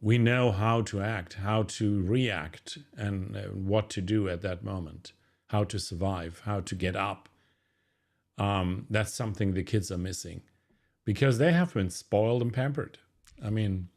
We know how to act, how to react, and what to do at that moment, how to survive, how to get up. That's something the kids are missing because they have been spoiled and pampered. I mean,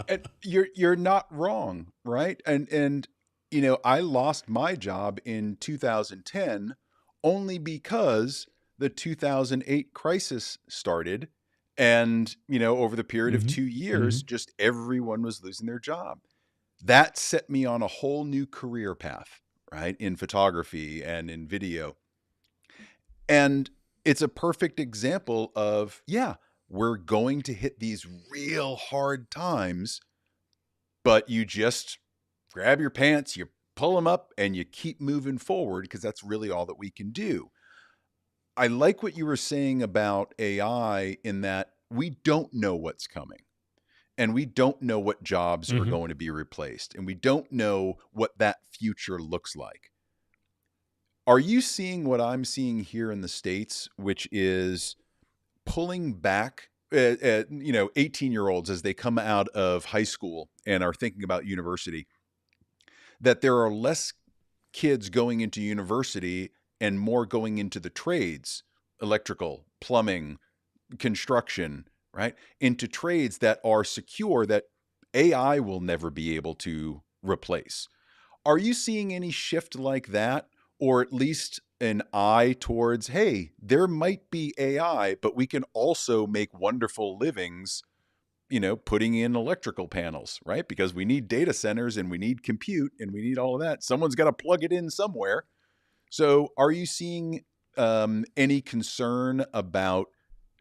And you're not wrong, right? And you know, I lost my job in 2010 only because the 2008 crisis started. And, you know, over the period of 2 years, just everyone was losing their job. That set me on a whole new career path, right? In photography and in video. And it's a perfect example of, yeah, we're going to hit these real hard times, but you just grab your pants, you pull them up, and you keep moving forward because that's really all that we can do. I like what you were saying about AI in that we don't know what's coming and we don't know what jobs are going to be replaced and we don't know what that future looks like. Are you seeing what I'm seeing here in the States, which is pulling back, 18-year-olds as they come out of high school and are thinking about university, that there are less kids going into university and more going into the trades, electrical, plumbing, construction, right? Into trades that are secure that AI will never be able to replace. Are you seeing any shift like that, or at least an eye towards, hey, there might be AI, but we can also make wonderful livings, you know, putting in electrical panels, right? Because we need data centers and we need compute and we need all of that. Someone's got to plug it in somewhere. So are you seeing any concern about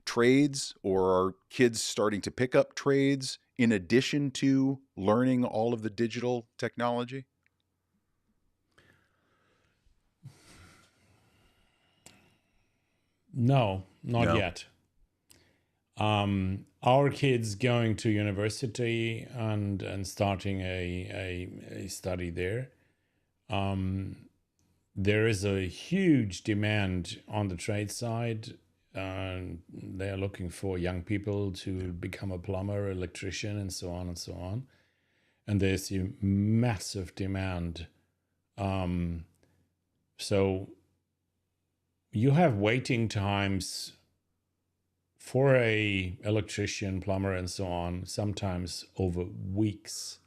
trades, or are kids starting to pick up trades in addition to learning all of the digital technology? No, not No. yet. Our kids going to university and starting a study there. There is a huge demand on the trade side. They are looking for young people to become a plumber, electrician, and so on and so on. And there's a massive demand. So you have waiting times for a electrician, plumber, and so on, sometimes over weeks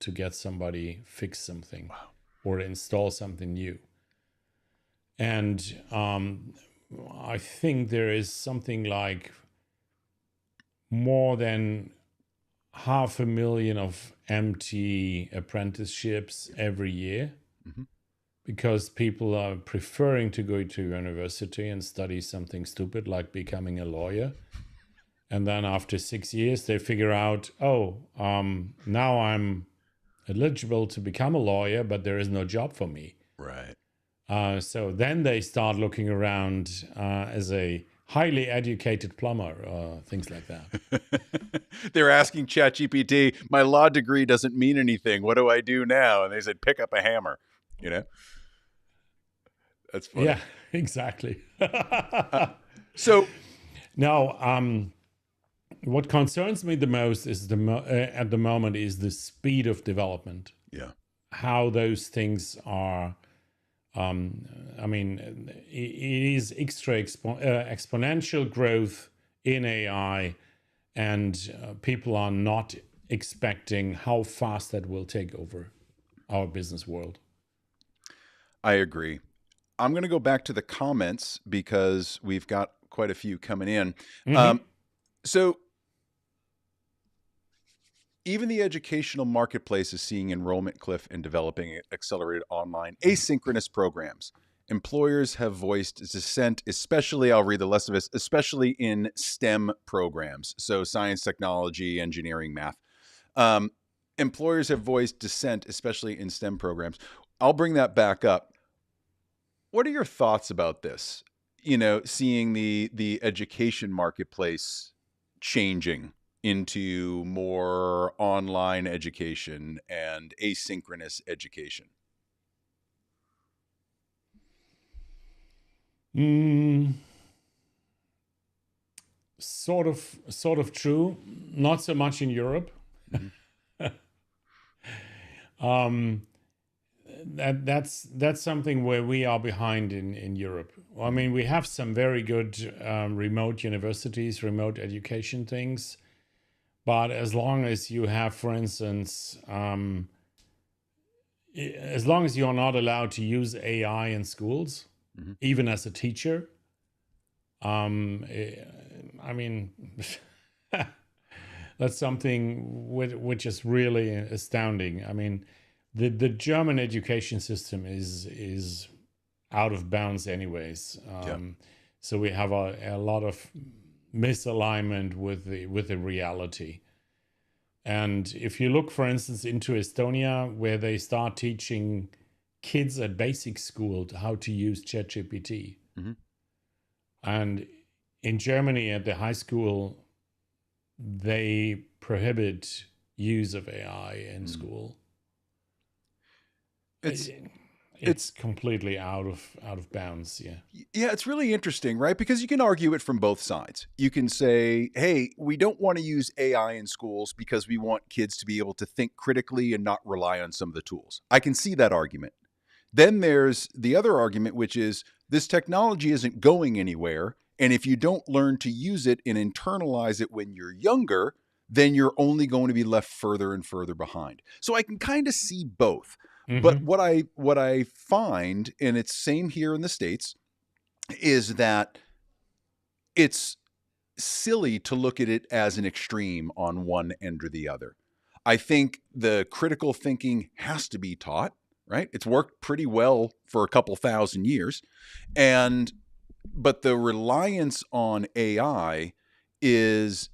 to get somebody fix something or install something new. And I think there is something like more than 500,000 of empty apprenticeships every year because people are preferring to go to university and study something stupid like becoming a lawyer. And then after 6 years, they figure out, now I'm eligible to become a lawyer, but there is no job for me. Right. So then they start looking around as a highly educated plumber or things like that. They're asking ChatGPT, my law degree doesn't mean anything. What do I do now? And they said, pick up a hammer, you know? That's funny. Yeah, exactly. So now, what concerns me the most is at the moment is the speed of development. Yeah. How those things are. It is exponential growth in AI, and people are not expecting how fast that will take over our business world. I agree. I'm going to go back to the comments because we've got quite a few coming in. So Even the educational marketplace is seeing enrollment cliff and developing accelerated online asynchronous programs. Employers have voiced dissent, especially, I'll read the rest of it, especially in STEM programs. So science, technology, engineering, math. Um, Employers have voiced dissent, especially in STEM programs. I'll bring that back up. What are your thoughts about this? Seeing the education marketplace changing into more online education and asynchronous education. Sort of true. Not so much in Europe. Mm-hmm. That's something where we are behind in Europe. I mean, we have some very good remote universities, remote education things, but as long as you have, for instance, as long as you're not allowed to use AI in schools, Mm-hmm. even as a teacher, I mean, that's something which is really astounding. I mean, the German education system is out of bounds anyways. Yeah. So we have a lot of misalignment with the reality. And if you look, for instance, into Estonia, where they start teaching kids at basic school how to use ChatGPT, Mm-hmm. and in Germany at the high school, they prohibit use of AI in school. It's completely out of bounds. Yeah, it's really interesting, right? Because you can argue it from both sides. You can say, hey, we don't want to use AI in schools because we want kids to be able to think critically and not rely on some of the tools. I can see that argument. Then there's the other argument, which is this technology isn't going anywhere. And if you don't learn to use it and internalize it when you're younger, then you're only going to be left further and further behind. So I can kind of see both. But what I find, and it's same here in the States, is that it's silly to look at it as an extreme on one end or the other. I think the critical thinking has to be taught, right? It's worked pretty well for a couple thousand years. But the reliance on AI is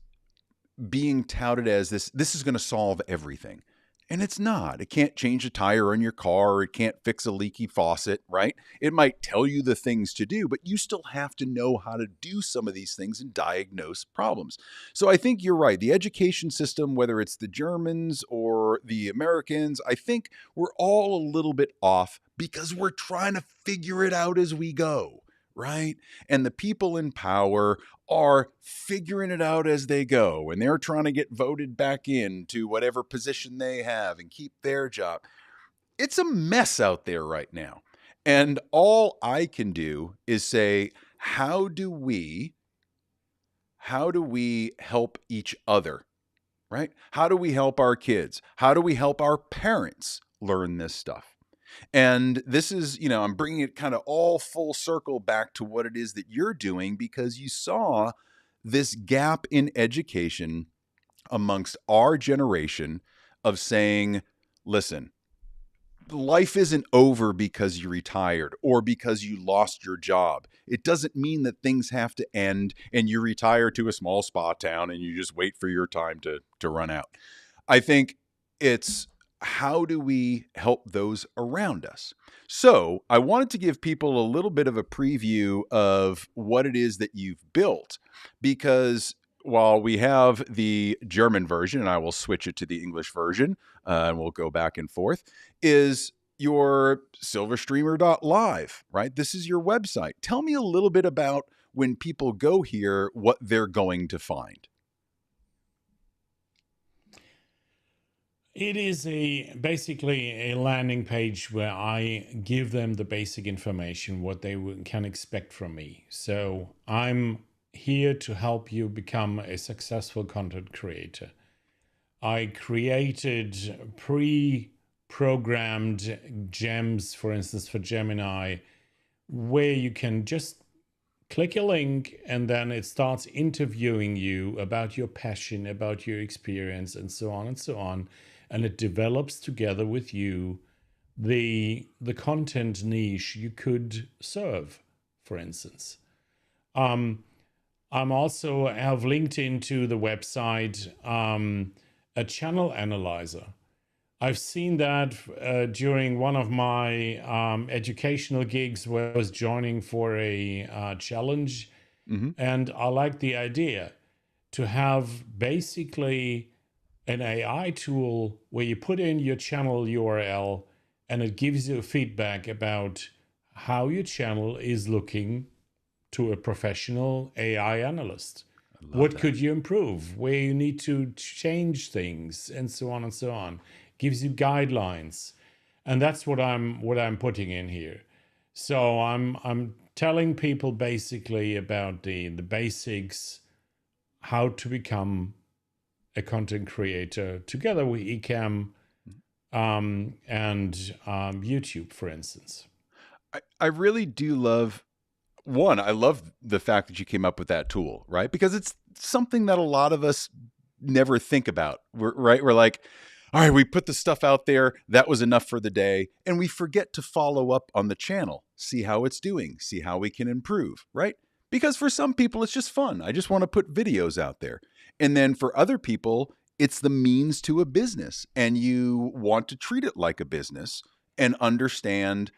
being touted as this is going to solve everything. And it's not. It can't change a tire on your car. It can't fix a leaky faucet, right? It might tell you the things to do, but you still have to know how to do some of these things and diagnose problems. So I think you're right. The education system, whether it's the Germans or the Americans, I think we're all a little bit off because we're trying to figure it out as we go, right? And the people in power are figuring it out as they go, and they're trying to get voted back into whatever position they have and keep their job. It's a mess out there right now. And all I can do is say, how do we help each other, right? How do we help our kids? How do we help our parents learn this stuff? And this is, I'm bringing it kind of all full circle back to what it is that you're doing, because you saw this gap in education amongst our generation of saying, listen, life isn't over because you retired or because you lost your job. It doesn't mean that things have to end and you retire to a small spa town and you just wait for your time to run out. I think it's, how do we help those around us? So I wanted to give people a little bit of a preview of what it is that you've built, because while we have the German version, and I will switch it to the English version, and we'll go back and forth, is your silverstreamer.live, right? This is your website. Tell me a little bit about, when people go here, what they're going to find. It is basically a landing page where I give them the basic information, what they can expect from me. So I'm here to help you become a successful content creator. I created pre-programmed gems, for instance, for Gemini, where you can just click a link, and then it starts interviewing you about your passion, about your experience, and so on and so on. And it develops together with you the content niche you could serve, for instance. I'm also have linked into the website a channel analyzer. I've seen that during one of my educational gigs where I was joining for a challenge. Mm-hmm. And I like the idea to have basically an AI tool where you put in your channel URL and it gives you feedback about how your channel is looking to a professional AI analyst. I love What that. could you improve? Where you need to change things, and so on and so on. Gives you guidelines, and that's what I'm putting in here. So I'm telling people basically about the basics, how to become a content creator together with Ecamm and YouTube, for instance. I really do love one. I love the fact that you came up with that tool, right? Because it's something that a lot of us never think about. We're like, all right, we put the stuff out there. That was enough for the day. And we forget to follow up on the channel, see how it's doing, see how we can improve, right? Because for some people, it's just fun. I just want to put videos out there. And then for other people, it's the means to a business. And you want to treat it like a business and understand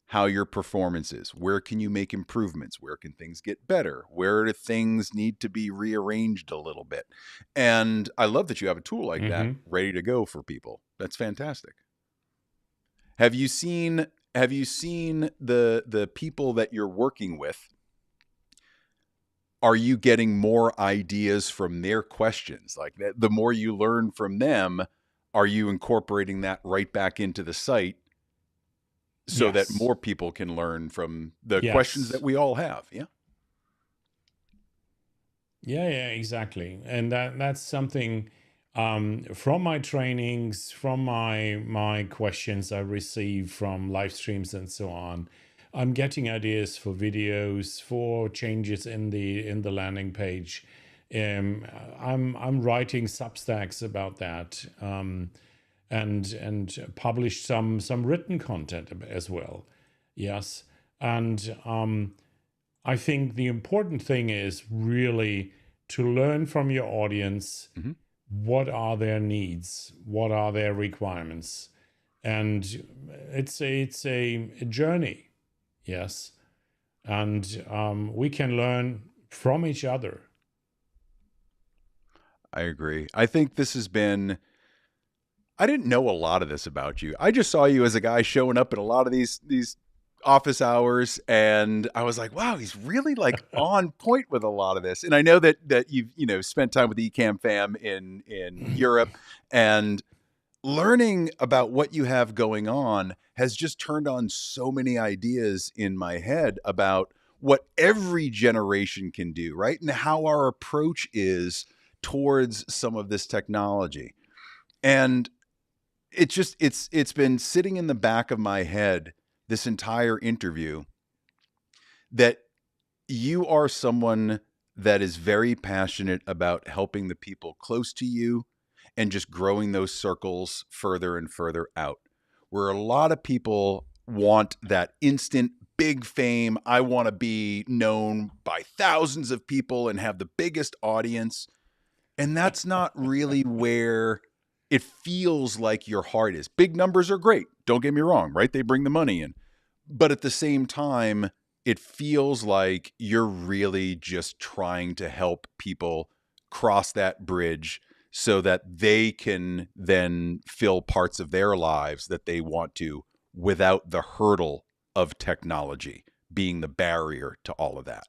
how your performance is. Where can you make improvements? Where can things get better? Where do things need to be rearranged a little bit? And I love that you have a tool like that ready to go for people. That's fantastic. Have you seen the people that you're working with? Are you getting more ideas from their questions? Like that, the more you learn from them, are you incorporating that right back into the site so that Yes. more people can learn from the questions that Yes. we all have? Yeah. Yeah, exactly. And that's something from my trainings, from my questions I receive from live streams and so on. I'm getting ideas for videos, for changes in the landing page. I'm writing Substacks about that, and publish some written content as well. Yes, and I think the important thing is really to learn from your audience. Mm-hmm. What are their needs? What are their requirements? And it's a journey, yes. And we can learn from each other. I agree. I think this has been. I didn't know a lot of this about you. I just saw you as a guy showing up at a lot of these office hours, and I was like, wow, he's really like on point with a lot of this. And I know that you've spent time with the Ecamm fam in Europe, and learning about what you have going on has just turned on so many ideas in my head about what every generation can do, right? And how our approach is towards some of this technology. And it's been sitting in the back of my head this entire interview that you are someone that is very passionate about helping the people close to you and just growing those circles further and further out. Where a lot of people want that instant big fame. I want to be known by thousands of people and have the biggest audience. And that's not really where it feels like your heart is. Big numbers are great. Don't get me wrong, right? They bring the money in. But at the same time, it feels like you're really just trying to help people cross that bridge so that they can then fill parts of their lives that they want to without the hurdle of technology being the barrier to all of that.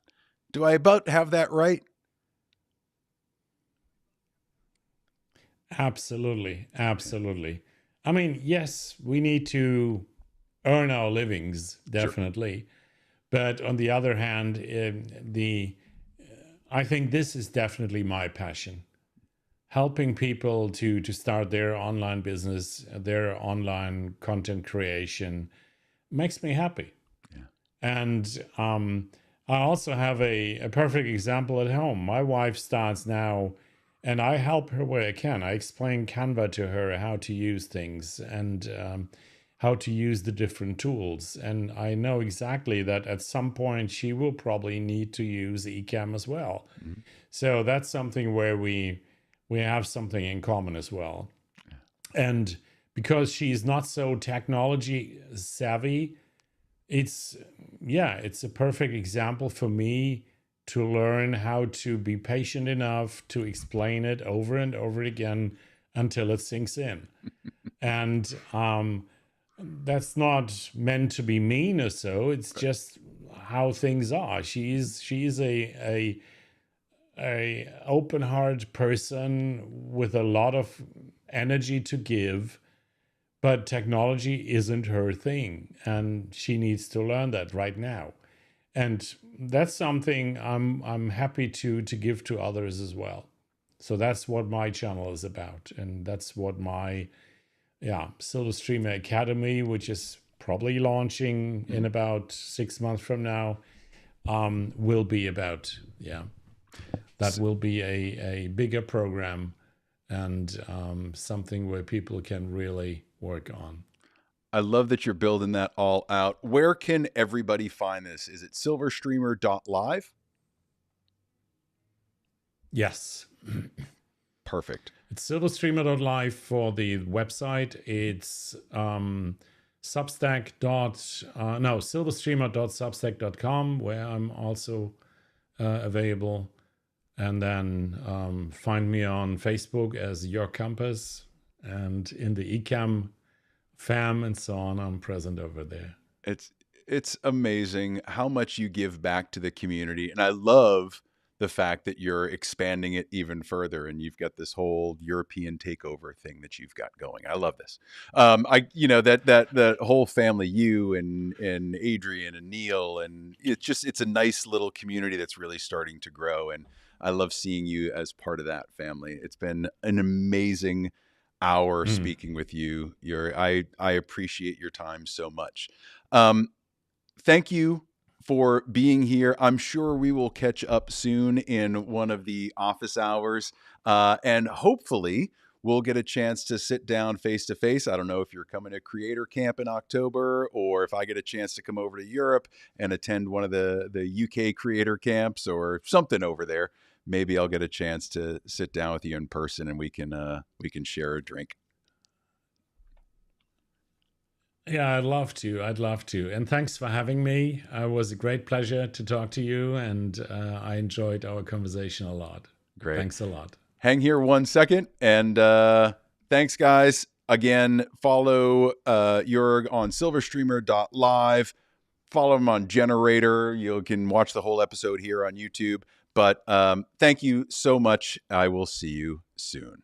Do I about have that right? Absolutely, absolutely. I mean, yes, we need to earn our livings, Sure. definitely. But on the other hand, I think this is definitely my passion. Helping people to start their online business, their online content creation makes me happy. Yeah. And I also have a perfect example at home. My wife starts now, and I help her where I can. I explain Canva to her, how to use things, and how to use the different tools. And I know exactly that at some point she will probably need to use eCam as well. Mhm. So that's something where we have something in common as well. And because she's not so technology savvy, it's it's a perfect example for me to learn how to be patient enough to explain it over and over again until it sinks in. And that's not meant to be mean or so. It's just how things are. She's a open heart person with a lot of energy to give, but technology isn't her thing, and she needs to learn that right now. And that's something I'm happy to give to others as well. So that's what my channel is about, and that's what my Silver Streamer Academy, which is probably launching in about 6 months from now, will be about. Yeah, that will be a bigger program, and something where people can really work on. I love that you're building that all out. Where can everybody find this? Is it silverstreamer.live? Yes. Perfect. It's silverstreamer.live for the website. It's silverstreamer.substack.com, where I'm also available. And then find me on Facebook as Jörg Kampers, and in the eCam fam and so on, I'm present over there. It's amazing how much you give back to the community, and I love the fact that you're expanding it even further, and you've got this whole European takeover thing that you've got going. I love this. That whole family, you and Adrian and Neil, and it's a nice little community that's really starting to grow, and I love seeing you as part of that family. It's been an amazing hour speaking with you. I appreciate your time so much. Thank you for being here. I'm sure we will catch up soon in one of the office hours. And hopefully we'll get a chance to sit down face to face. I don't know if you're coming to Creator Camp in October, or if I get a chance to come over to Europe and attend one of the UK Creator Camps or something over there. Maybe I'll get a chance to sit down with you in person, and we can share a drink. Yeah, I'd love to. I'd love to. And thanks for having me. It was a great pleasure to talk to you, and I enjoyed our conversation a lot. Great. Thanks a lot. Hang here 1 second, and thanks, guys. Again, follow Jörg on silverstreamer.live. Follow him on Generator. You can watch the whole episode here on YouTube. But thank you so much. I will see you soon.